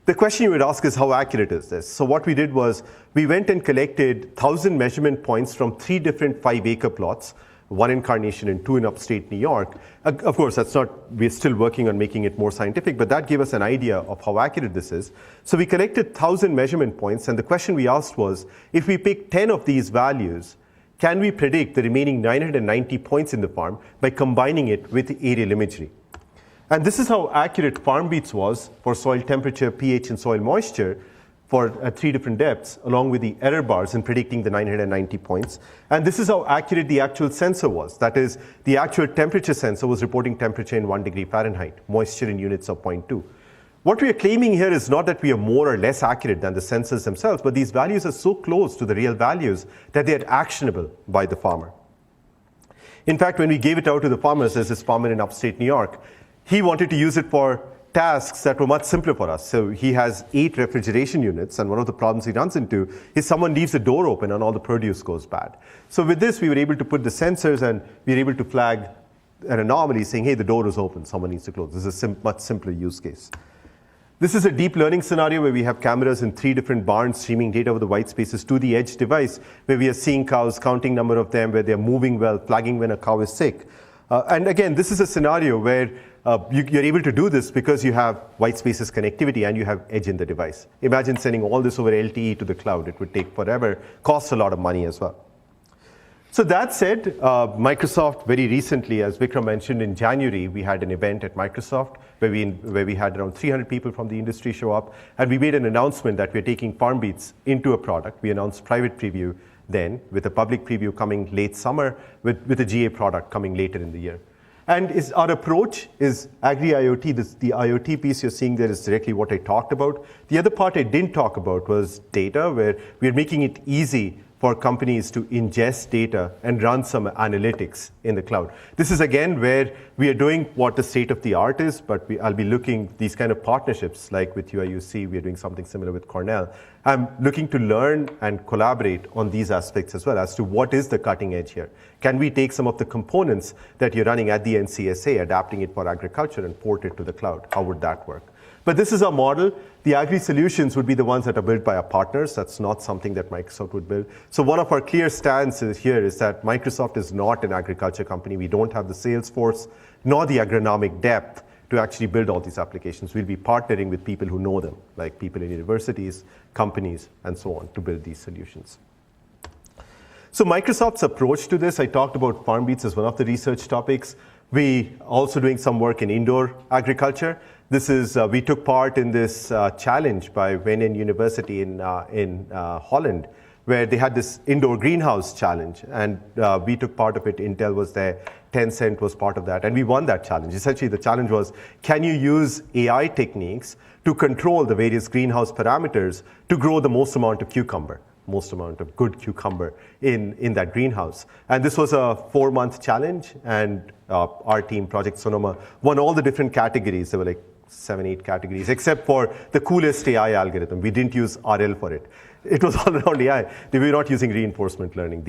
The question you would ask is, how accurate is this? So what we did was, we went and collected 1,000 measurement points from 3 different 5-acre plots, 1 in Carnation and 2 in upstate New York. Of course, we're still working on making it more scientific, but that gave us an idea of how accurate this is. So we collected 1,000 measurement points, and the question we asked was, if we pick 10 of these values, can we predict the remaining 990 points in the farm by combining it with aerial imagery? And this is how accurate FarmBeats was for soil temperature, pH, and soil moisture for 3 different depths, along with the error bars in predicting the 990 points. And this is how accurate the actual sensor was. That is, the actual temperature sensor was reporting temperature in 1 degree Fahrenheit, moisture in units of 0.2. What we are claiming here is not that we are more or less accurate than the sensors themselves, but these values are so close to the real values that they are actionable by the farmer. In fact, when we gave it out to the farmers, there's this farmer in upstate New York, he wanted to use it for tasks that were much simpler for us. So he has 8 refrigeration units, and one of the problems he runs into is someone leaves the door open and all the produce goes bad. So with this, we were able to put the sensors, and we were able to flag an anomaly saying, hey, the door is open, someone needs to close. This is a much simpler use case. This is a deep learning scenario where we have cameras in 3 different barns streaming data over the white spaces to the edge device, where we are seeing cows, counting number of them, where they're moving well, flagging when a cow is sick. And again, this is a scenario where you're able to do this because you have white spaces connectivity and you have edge in the device. Imagine sending all this over LTE to the cloud. It would take forever, cost a lot of money as well. So that said, Microsoft very recently, as Vikram mentioned, in January, we had an event at Microsoft where we had around 300 people from the industry show up, and we made an announcement that we're taking FarmBeats into a product. We announced private preview then, with a public preview coming late summer, with a GA product coming later in the year. And our approach is Agri-IoT. The IoT piece you're seeing there is directly what I talked about. The other part I didn't talk about was data, where we're making it easy for companies to ingest data and run some analytics in the cloud. This is again where we are doing what the state of the art is, but I'll be looking these kind of partnerships, like with UIUC, we are doing something similar with Cornell. I'm looking to learn and collaborate on these aspects as well as to what is the cutting edge here. Can we take some of the components that you're running at the NCSA, adapting it for agriculture and port it to the cloud? How would that work? But this is our model. The agri solutions would be the ones that are built by our partners. That's not something that Microsoft would build. So one of our clear stances here is that Microsoft is not an agriculture company. We don't have the sales force nor the agronomic depth to actually build all these applications. We'll be partnering with people who know them, like people in universities, companies, and so on, to build these solutions. So Microsoft's approach to this, I talked about FarmBeats as one of the research topics. We also doing some work in indoor agriculture. This is, we took part in this challenge by Wageningen University in Holland, where they had this indoor greenhouse challenge, and we took part of it. Intel was there, Tencent was part of that, and we won that challenge. Essentially, the challenge was, can you use AI techniques to control the various greenhouse parameters to grow the most amount of cucumber? Most amount of good cucumber in that greenhouse. And this was a 4-month challenge, and our team, Project Sonoma, won all the different categories. There were like 7, 8 categories, except for the coolest AI algorithm. We didn't use RL for it. It was all around AI. They were not using reinforcement learning.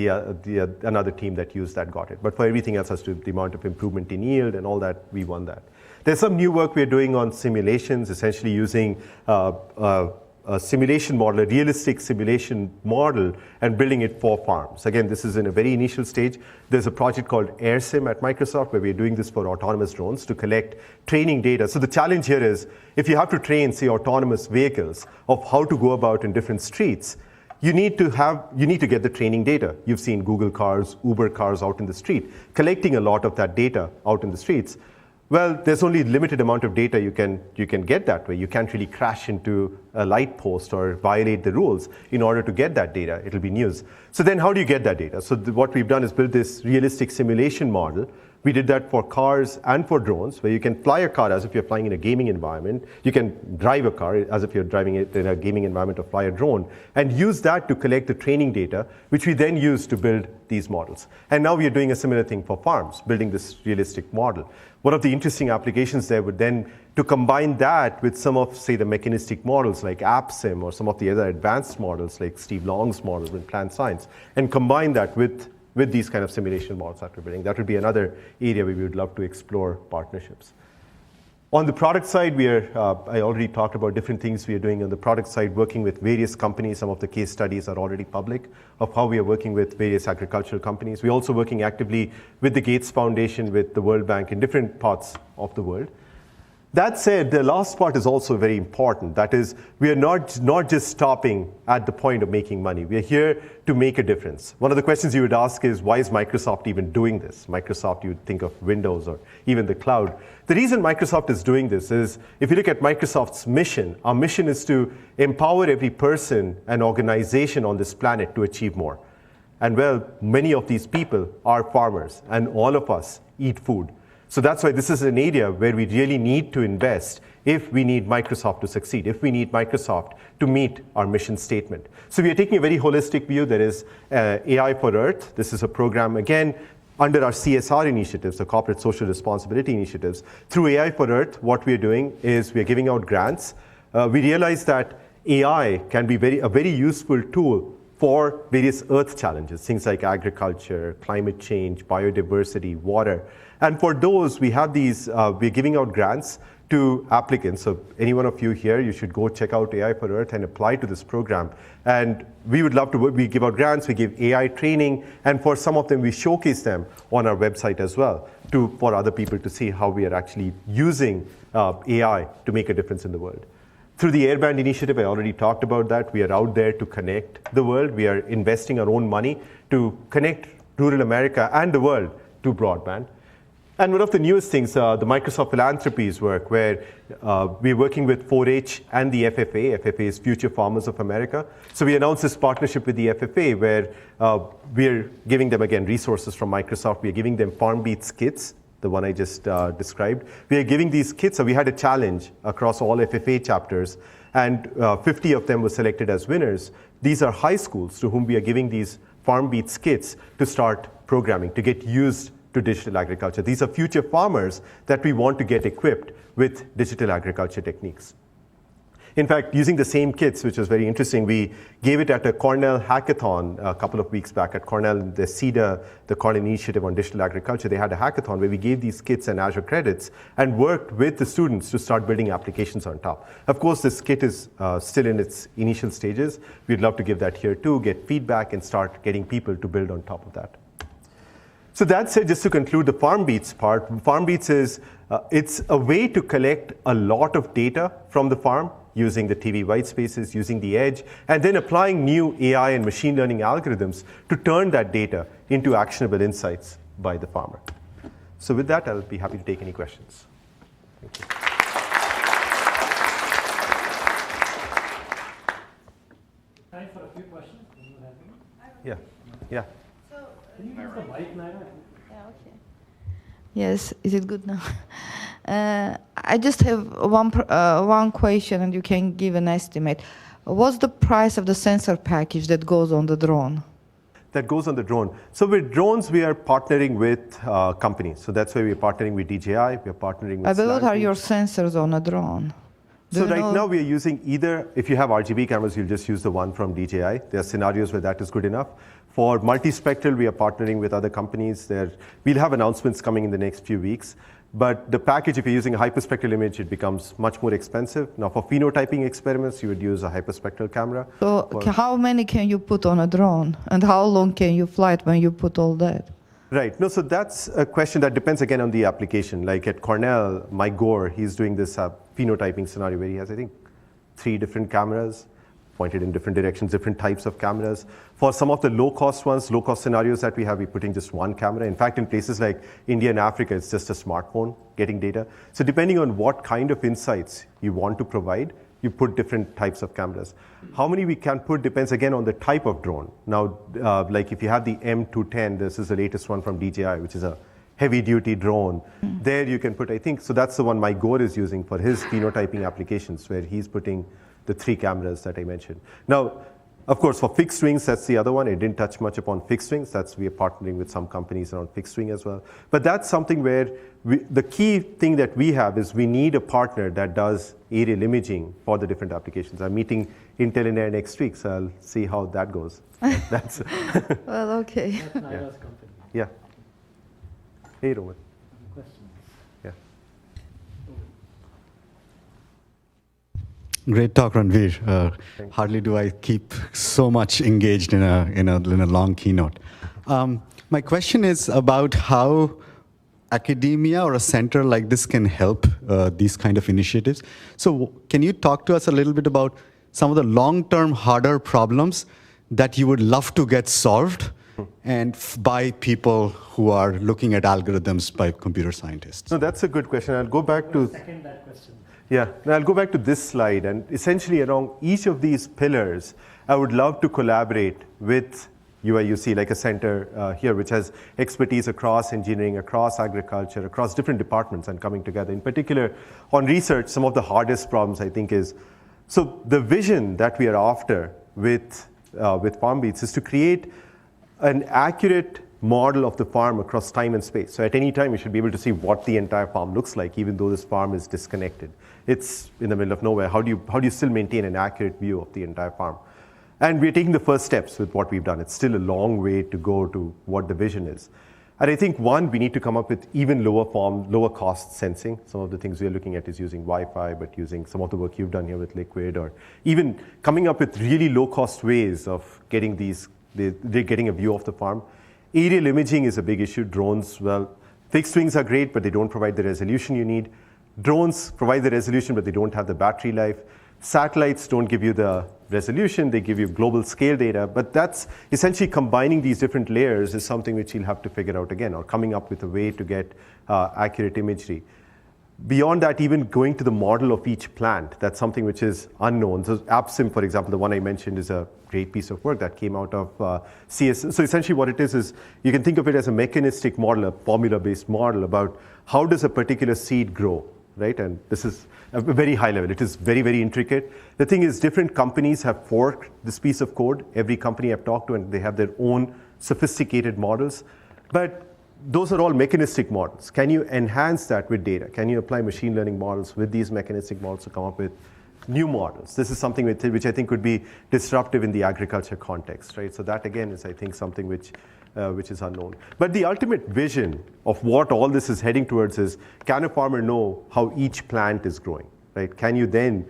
Another team that used that got it. But for everything else, as to the amount of improvement in yield and all that, we won that. There's some new work we're doing on simulations, essentially using a simulation model, a realistic simulation model, and building it for farms. Again, this is in a very initial stage. There's a project called AirSim at Microsoft where we're doing this for autonomous drones to collect training data. So the challenge here is, if you have to train, say, autonomous vehicles of how to go about in different streets, you need to get the training data. You've seen Google cars, Uber cars out in the street, collecting a lot of that data out in the streets. Well, there's only a limited amount of data you can get that way. You can't really crash into a light post or violate the rules in order to get that data. It'll be news. So then how do you get that data? So what we've done is build this realistic simulation model. We did that for cars and for drones, where you can fly a car as if you're flying in a gaming environment. You can drive a car as if you're driving it in a gaming environment, or fly a drone, and use that to collect the training data, which we then use to build these models. And now we are doing a similar thing for farms, building this realistic model. One of the interesting applications there would then to combine that with some of, say, the mechanistic models like AppSim, or some of the other advanced models like Steve Long's model in plant science, and combine that with these kind of simulation models that we're building. That would be another area where we would love to explore partnerships. On the product side, I already talked about different things we are doing on the product side, working with various companies. Some of the case studies are already public of how we are working with various agricultural companies. We're also working actively with the Gates Foundation, with the World Bank in different parts of the world. That said, the last part is also very important. That is, we are not just stopping at the point of making money. We are here to make a difference. One of the questions you would ask is, why is Microsoft even doing this? Microsoft, you would think of Windows or even the cloud. The reason Microsoft is doing this is, if you look at Microsoft's mission, our mission is to empower every person and organization on this planet to achieve more. And well, many of these people are farmers, and all of us eat food. So that's why this is an area where we really need to invest if we need Microsoft to succeed, if we need Microsoft to meet our mission statement. So we are taking a very holistic view. There is AI for Earth. This is a program, again, under our CSR initiatives, the corporate social responsibility initiatives. Through AI for Earth, what we are doing is we are giving out grants. We realize that AI can be a very useful tool for various Earth challenges, things like agriculture, climate change, biodiversity, water. And for those, we have these, we're giving out grants to applicants. So any one of you here, you should go check out AI for Earth and apply to this program. And we would love to, we give out grants, we give AI training, and for some of them, we showcase them on our website as well, for other people to see how we are actually using AI to make a difference in the world. Through the Airband initiative, I already talked about that. We are out there to connect the world. We are investing our own money to connect rural America and the world to broadband. And one of the newest things, the Microsoft Philanthropies work, where we're working with 4-H and the FFA. FFA is Future Farmers of America. So we announced this partnership with the FFA, where we're giving them, again, resources from Microsoft. We're giving them FarmBeats kits, the one I just described. We are giving these kits. So we had a challenge across all FFA chapters, and 50 of them were selected as winners these are high schools to whom we are giving these FarmBeats kits to start programming, to get used to digital agriculture. These are future farmers that we want to get equipped with digital agriculture techniques. In fact, using the same kits, which was very interesting, we gave it at a Cornell hackathon a couple of weeks back. At Cornell, the CEDA, the Cornell Initiative on Digital Agriculture, they had a hackathon where we gave these kits and Azure credits and worked with the students to start building applications on top. Of course, this kit is still in its initial stages. We'd love to give that here too, get feedback, and start getting people to build on top of that. So that said, just to conclude the FarmBeats part, FarmBeats is it's a way to collect a lot of data from the farm using the TV white spaces, using the edge, and then applying new AI and machine learning algorithms to turn that data into actionable insights by the farmer. So with that, I'll be happy to take any questions. Thank you. Time for a few questions. Yeah. Yeah. Can you use the mic, Naira? Yeah, okay. Yes, is it good now? I just have one question, and you can give an estimate. What's the price of the sensor package that goes on the drone? That goes on the drone. So with drones, we are partnering with companies. So that's why we're partnering with DJI. We're partnering with What are your sensors on a drone? So right now we are using either, if you have RGB cameras, you'll just use the one from DJI. There are scenarios where that is good enough. For multispectral, we are partnering with other companies. We'll have announcements coming in the next few weeks. But the package, if you're using a hyperspectral image, it becomes much more expensive. Now, for phenotyping experiments, you would use a hyperspectral camera. So how many can you put on a drone? And how long can you fly it when you put all that? Right. No, so that's a question that depends, again, on the application. Like at Cornell, Mike Gore, he's doing this phenotyping scenario where he has, I think, 3 different cameras pointed in different directions, different types of cameras. For some of the low-cost ones, low-cost scenarios that we have, we're putting just one camera. In fact, in places like India and Africa, it's just a smartphone getting data. So depending on what kind of insights you want to provide, you put different types of cameras. How many we can put depends, again, on the type of drone. Now, like if you have the M210, this is the latest one from DJI, which is a heavy-duty drone. There you can put, I think, so that's the one Mike Gore is using for his phenotyping applications, where he's putting the 3 cameras that I mentioned. Now, of course, for fixed wings, that's the other one. I didn't touch much upon fixed wings. We are partnering with some companies around fixed wing as well. But that's something where the key thing that we have is we need a partner that does aerial imaging for the different applications. I'm meeting Intel in Air next week, so I'll see how that goes. That's Well, okay. That's Naira's company. Yeah. Hey, Roman. Questions? Yeah. Great talk, Ranveer. Hardly do I keep so much engaged in a long keynote. My question is about how academia or a center like this can help these kind of initiatives. So can you talk to us a little bit about some of the long-term, harder problems that you would love to get solved and by people who are looking at algorithms by computer scientists? No, that's a good question. I'll go back to... Second that question. Yeah, now I'll go back to this slide, and essentially along each of these pillars, I would love to collaborate with UIUC, like a center here, which has expertise across engineering, across agriculture, across different departments and coming together. In particular, on research, some of the hardest problems, I think, is, so the vision that we are after with FarmBeats is to create an accurate model of the farm across time and space. So at any time, you should be able to see what the entire farm looks like, even though this farm is disconnected. It's in the middle of nowhere. How do you still maintain an accurate view of the entire farm? And we're taking the first steps with what we've done. It's still a long way to go to what the vision is. And I think, one, we need to come up with even lower cost sensing. Some of the things we're looking at is using Wi-Fi, but using some of the work you've done here with Liquid, or even coming up with really low cost ways of getting getting a view of the farm. Aerial imaging is a big issue. Drones, well, fixed wings are great, but they don't provide the resolution you need. Drones provide the resolution, but they don't have the battery life. Satellites don't give you the resolution, they give you global scale data, but that's essentially combining these different layers is something which you'll have to figure out again, or coming up with a way to get accurate imagery. Beyond that, even going to the model of each plant, that's something which is unknown. So AppSim, for example, the one I mentioned, is a great piece of work that came out of CS. So essentially what it is you can think of it as a mechanistic model, a formula-based model about how does a particular seed grow. right? And this is a very high level. It is very, very intricate. The thing is, different companies have forked this piece of code. Every company I've talked to, and they have their own sophisticated models. But those are all mechanistic models. Can you enhance that with data? Can you apply machine learning models with these mechanistic models to come up with new models? This is something which I think could be disruptive in the agriculture context, right? So that again is, I think, something which is unknown. But the ultimate vision of what all this is heading towards is, can a farmer know how each plant is growing, right? Can you then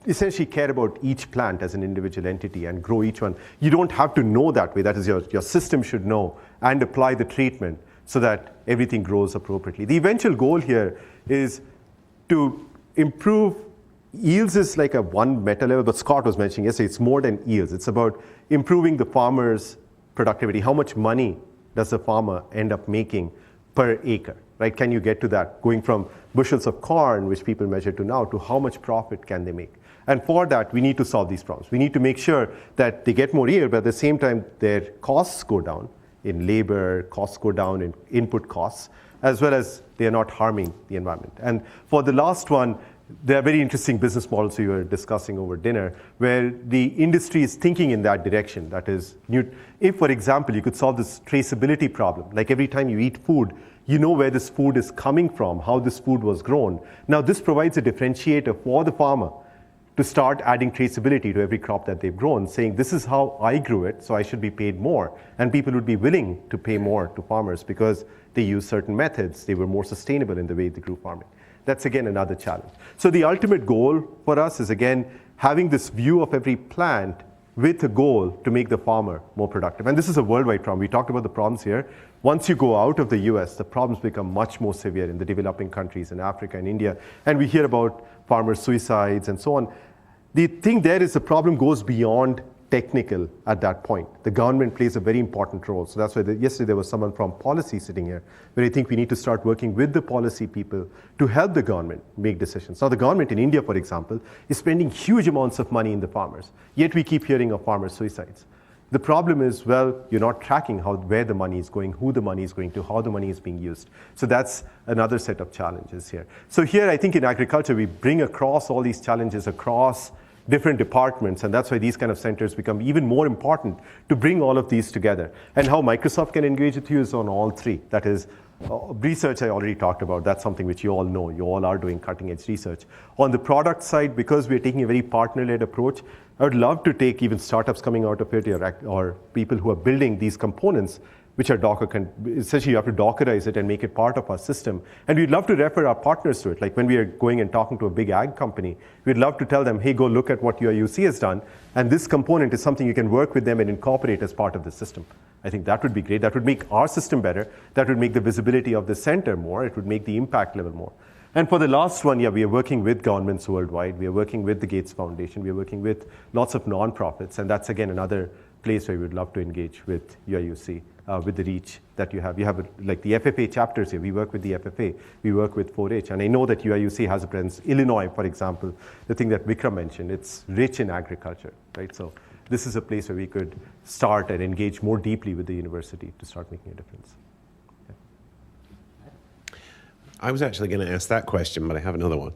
essentially care about each plant as an individual entity and grow each one? You don't have to know that way. That is, your system should know and apply the treatment so that everything grows appropriately. The eventual goal here is to improve yields. Is like a one meta level, but Scott was mentioning yesterday, it's more than yields. It's about improving the farmer's productivity. How much money does the farmer end up making per acre, right? Can you get to that? Going from bushels of corn, which people measure to now, to how much profit can they make? And for that, we need to solve these problems. We need to make sure that they get more yield, but at the same time, their costs go down in labor, costs go down in input costs, as well as they are not harming the environment. And for the last one, there are very interesting business models we were discussing over dinner, where the industry is thinking in that direction. That is, if, for example, you could solve this traceability problem, like every time you eat food, you know where this food is coming from, how this food was grown. Now, this provides a differentiator for the farmer to start adding traceability to every crop that they've grown, saying, this is how I grew it, so I should be paid more. And people would be willing to pay more to farmers because they use certain methods. They were more sustainable in the way they grew farming. That's, again, another challenge. So the ultimate goal for us is, again, having this view of every plant with a goal to make the farmer more productive. And this is a worldwide problem. We talked about the problems here. Once you go out of the US, the problems become much more severe in the developing countries, in Africa and India. And we hear about farmer suicides and so on. The thing there is the problem goes beyond technical at that point. The government plays a very important role. So that's why yesterday there was someone from policy sitting here, where I think we need to start working with the policy people to help the government make decisions. Now, the government in India, for example, is spending huge amounts of money in the farmers, yet we keep hearing of farmer suicides. The problem is, well, you're not tracking where the money is going, who the money is going to, how the money is being used. So that's another set of challenges here. So here, I think in agriculture, we bring across all these challenges across different departments, and that's why these kind of centers become even more important to bring all of these together. And how Microsoft can engage with you is on all three. That is, research I already talked about. That's something which you all know. You all are doing cutting-edge research. On the product side, because we're taking a very partner-led approach, I would love to take even startups coming out of it or people who are building these components, which are Docker. Essentially, you have to Dockerize it and make it part of our system. And we'd love to refer our partners to it. Like when we are going and talking to a big ag company, we'd love to tell them, hey, go look at what your UC has done. And this component is something you can work with them and incorporate as part of the system. I think that would be great. That would make our system better. That would make the visibility of the center more. It would make the impact level more. And for the last one, yeah, we are working with governments worldwide. We are working with the Gates Foundation. We are working with lots of nonprofits. And that's, again, another place where we would love to engage with your UC. With the reach that you have. You have like the FFA chapters here. We work with the FFA. We work with 4-H. And I know that UIUC has a presence. Illinois, for example, the thing that Vikram mentioned, it's rich in agriculture, right? So this is a place where we could start and engage more deeply with the university to start making a difference. Yeah. I was actually going to ask that question, but I have another one.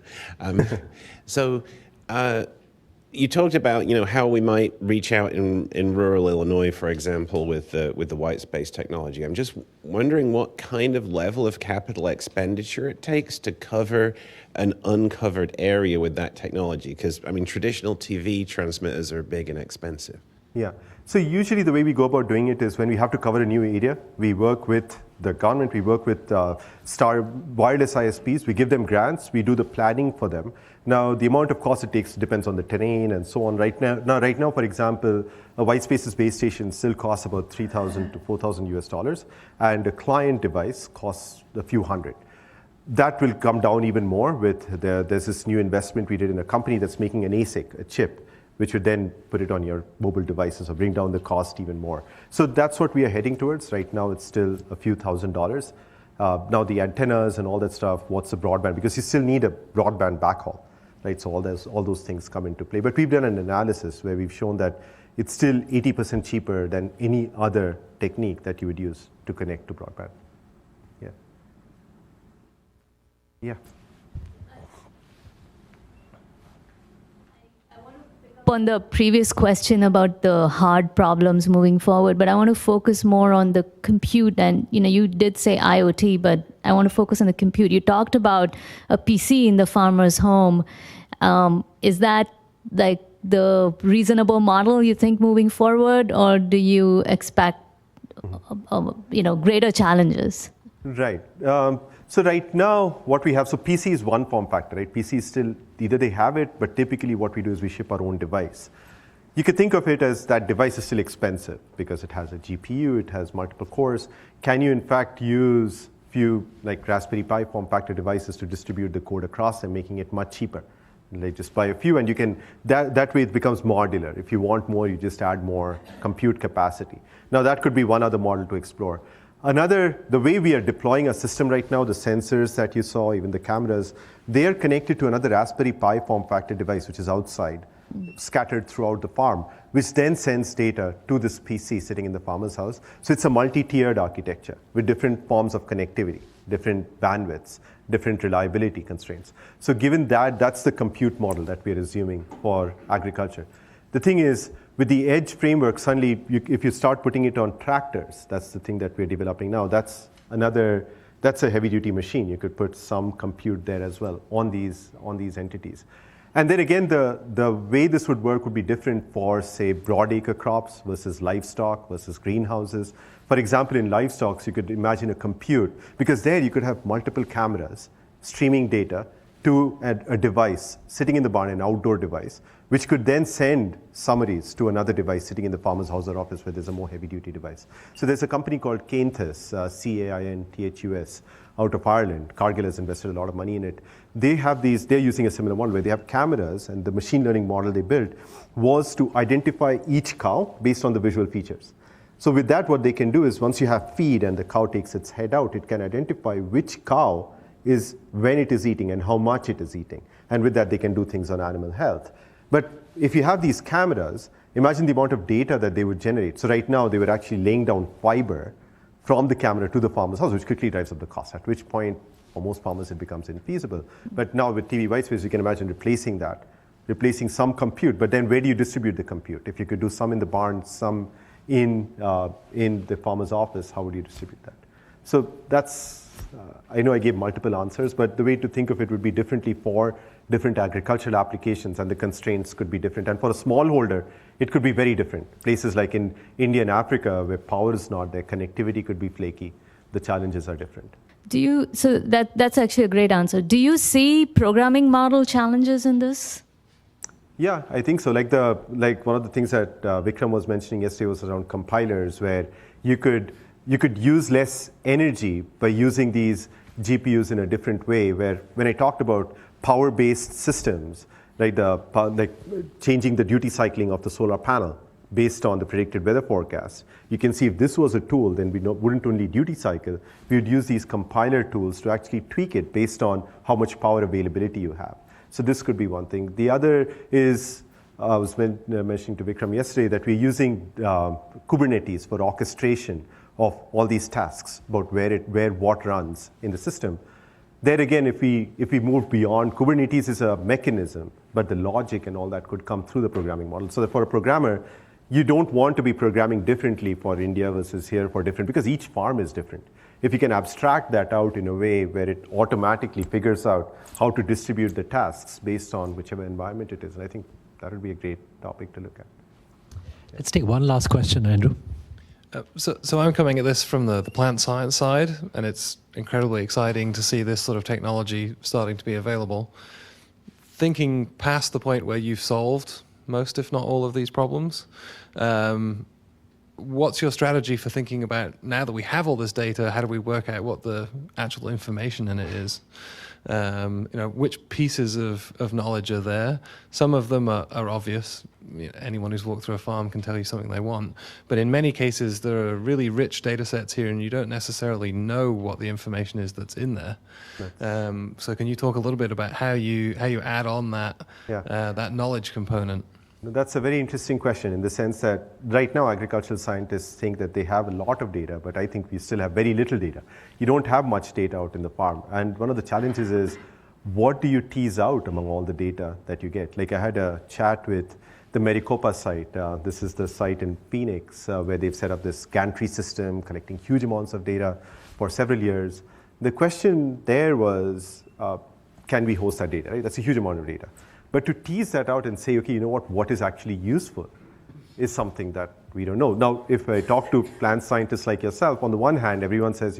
You talked about, how we might reach out in rural Illinois, for example, with the white space technology. I'm just wondering what kind of level of capital expenditure it takes to cover an uncovered area with that technology. Because, traditional TV transmitters are big and expensive. Yeah. So usually the way we go about doing it is when we have to cover a new area, we work with the government, we work with wireless ISPs, we give them grants, we do the planning for them. Now, the amount of cost it takes depends on the terrain and so on. Right now, for example, a white spaces base station still costs about $3,000 to $4,000 US, and a client device costs a few hundred. That will come down even more with there's this new investment we did in a company that's making an ASIC, a chip, which would then put it on your mobile devices or bring down the cost even more. So that's what we are heading towards. Right now, it's still a few $1,000s. Now the antennas and all that stuff, what's the broadband? Because you still need a broadband backhaul, right? So all those things come into play. But we've done an analysis where we've shown that it's still 80% cheaper than any other technique that you would use to connect to broadband. Yeah. Yeah. up on the previous question about the hard problems moving forward, but I want to focus more on the compute. And you did say IoT, but I want to focus on the compute. You talked about a PC in the farmer's home. Is that like the reasonable model you think moving forward, or do you expect greater challenges? Right. So right now, what we have, so PC is one form factor, right? PC is still, either they have it, but typically what we do is we ship our own device. You could think of it as that device is still expensive because it has a GPU, it has multiple cores. Can you in fact use few like Raspberry Pi form factor devices to distribute the code across them, making it much cheaper? Like just buy a few and you can, that way it becomes modular. If you want more, you just add more compute capacity. Now that could be one other model to explore. Another, the way we are deploying a system right now, the sensors that you saw, even the cameras, they are connected to another Raspberry Pi form factor device, which is outside, scattered throughout the farm, which then sends data to this PC sitting in the farmer's house. So it's a multi-tiered architecture with different forms of connectivity, different bandwidths, different reliability constraints. So given that, that's the compute model that we're assuming for agriculture. The thing is, with the edge framework, suddenly, if you start putting it on tractors, that's the thing that we're developing now, that's a heavy-duty machine. You could put some compute there as well on these entities. And then again, the way this would work would be different for, say, broadacre crops versus livestock versus greenhouses. For example, in livestock, you could imagine a compute, because there you could have multiple cameras streaming data to a device sitting in the barn, an outdoor device, which could then send summaries to another device sitting in the farmer's house or office where there's a more heavy-duty device. So there's a company called Cainthus, C-A-I-N-T-H-U-S, out of Ireland. Cargill has invested a lot of money in it. They're using a similar model where they have cameras, and the machine learning model they built was to identify each cow based on the visual features. So with that, what they can do is once you have feed and the cow takes its head out, it can identify which cow is when it is eating and how much it is eating. And with that, they can do things on animal health. But if you have these cameras, imagine the amount of data that they would generate. So right now, they were actually laying down fiber from the camera to the farmer's house, which quickly drives up the cost, at which point, for most farmers, it becomes infeasible. But now with TV whitespace, you can imagine replacing that, replacing some compute. But then where do you distribute the compute? If you could do some in the barn, some in the farmer's office, how would you distribute that? So that's, I know I gave multiple answers, but the way to think of it would be differently for different agricultural applications, and the constraints could be different. And for a smallholder, it could be very different. Places like in India and Africa, where power is not there, connectivity could be flaky, the challenges are different. So that's actually a great answer. Do you see programming model challenges in this? Yeah, I think so. Like one of the things that Vikram was mentioning yesterday was around compilers, where you could use less energy by using these GPUs in a different way. Where when I talked about power-based systems, like changing the duty cycling of the solar panel based on the predicted weather forecast, you can see if this was a tool, then we wouldn't only duty cycle, we would use these compiler tools to actually tweak it based on how much power availability you have. So this could be one thing. The other is, I was mentioning to Vikram yesterday that we're using Kubernetes for orchestration of all these tasks about where what runs in the system. There again, if we move beyond, Kubernetes is a mechanism, but the logic and all that could come through the programming model. So that for a programmer, you don't want to be programming differently for India versus here for different, because each farm is different. If you can abstract that out in a way where it automatically figures out how to distribute the tasks based on whichever environment it is, and I think that would be a great topic to look at. Let's take one last question, Andrew. So I'm coming at this from the plant science side, and it's incredibly exciting to see this sort of technology starting to be available. Thinking past the point where you've solved most, if not all, of these problems, what's your strategy for thinking about, now that we have all this data, how do we work out what the actual information in it is? Which pieces of knowledge are there? Some of them are obvious. Anyone who's walked through a farm can tell you something they want. But in many cases, there are really rich data sets here, and you don't necessarily know what the information is that's in there. Right. So can you talk a little bit about how you add on that that knowledge component? That's a very interesting question, in the sense that right now agricultural scientists think that they have a lot of data, but I think we still have very little data. You don't have much data out in the farm. And one of the challenges is, what do you tease out among all the data that you get? Like I had a chat with the Maricopa site. This is the site in Phoenix where they've set up this gantry system, collecting huge amounts of data for several years. The question there was, can we host that data? Right? That's a huge amount of data. But to tease that out and say, okay, you know what is actually useful is something that we don't know. Now, if I talk to plant scientists like yourself, on the one hand, everyone says,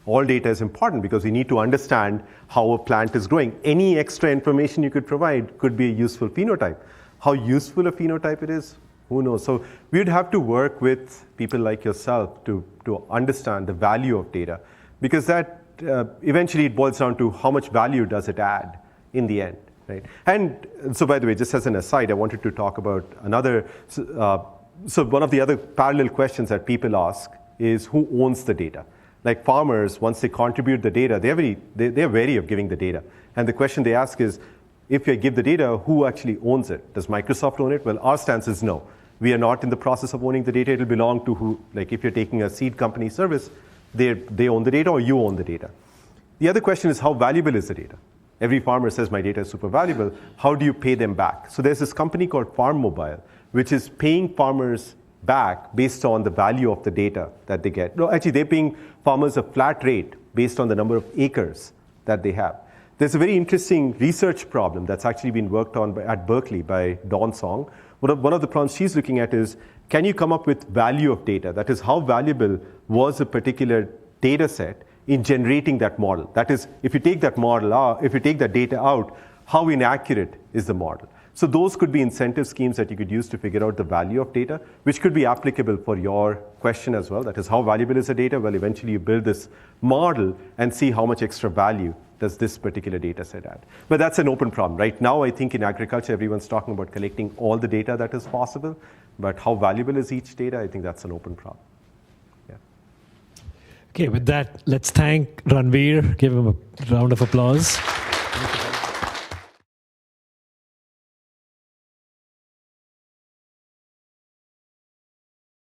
all data is important because we need to understand how a plant is growing. Any extra information you could provide could be a useful phenotype. How useful a phenotype it is, who knows? So we'd have to work with people like yourself to understand the value of data, because that eventually it boils down to how much value does it add in the end, right? And so, by the way, just as an aside, I wanted to talk about another. So one of the other parallel questions that people ask is who owns the data? Like farmers, once they contribute the data, they're wary of giving the data. And the question they ask is, if you give the data, who actually owns it? Does Microsoft own it? Well, our stance is no. We are not in the process of owning the data. It'll belong to who, like if you're taking a seed company service, they own the data or you own the data. The other question is, how valuable is the data? Every farmer says my data is super valuable. How do you pay them back? So there's this company called FarmMobile, which is paying farmers back based on the value of the data that they get. No, actually, they're paying farmers a flat rate based on the number of acres that they have. There's a very interesting research problem that's actually been worked on at Berkeley by Dawn Song. One of the problems she's looking at is, can you come up with value of data? That is, how valuable was a particular data set in generating that model? That is, if you take that model out, if you take that data out, how inaccurate is the model? So those could be incentive schemes that you could use to figure out the value of data, which could be applicable for your question as well. That is, how valuable is the data? Well, eventually you build this model and see how much extra value does this particular data set add. But that's an open problem. Right now, I think in agriculture, everyone's talking about collecting all the data that is possible. But how valuable is each data? I think that's an open problem. Yeah. Okay, with that, let's thank Ranveer. Give him a round of applause.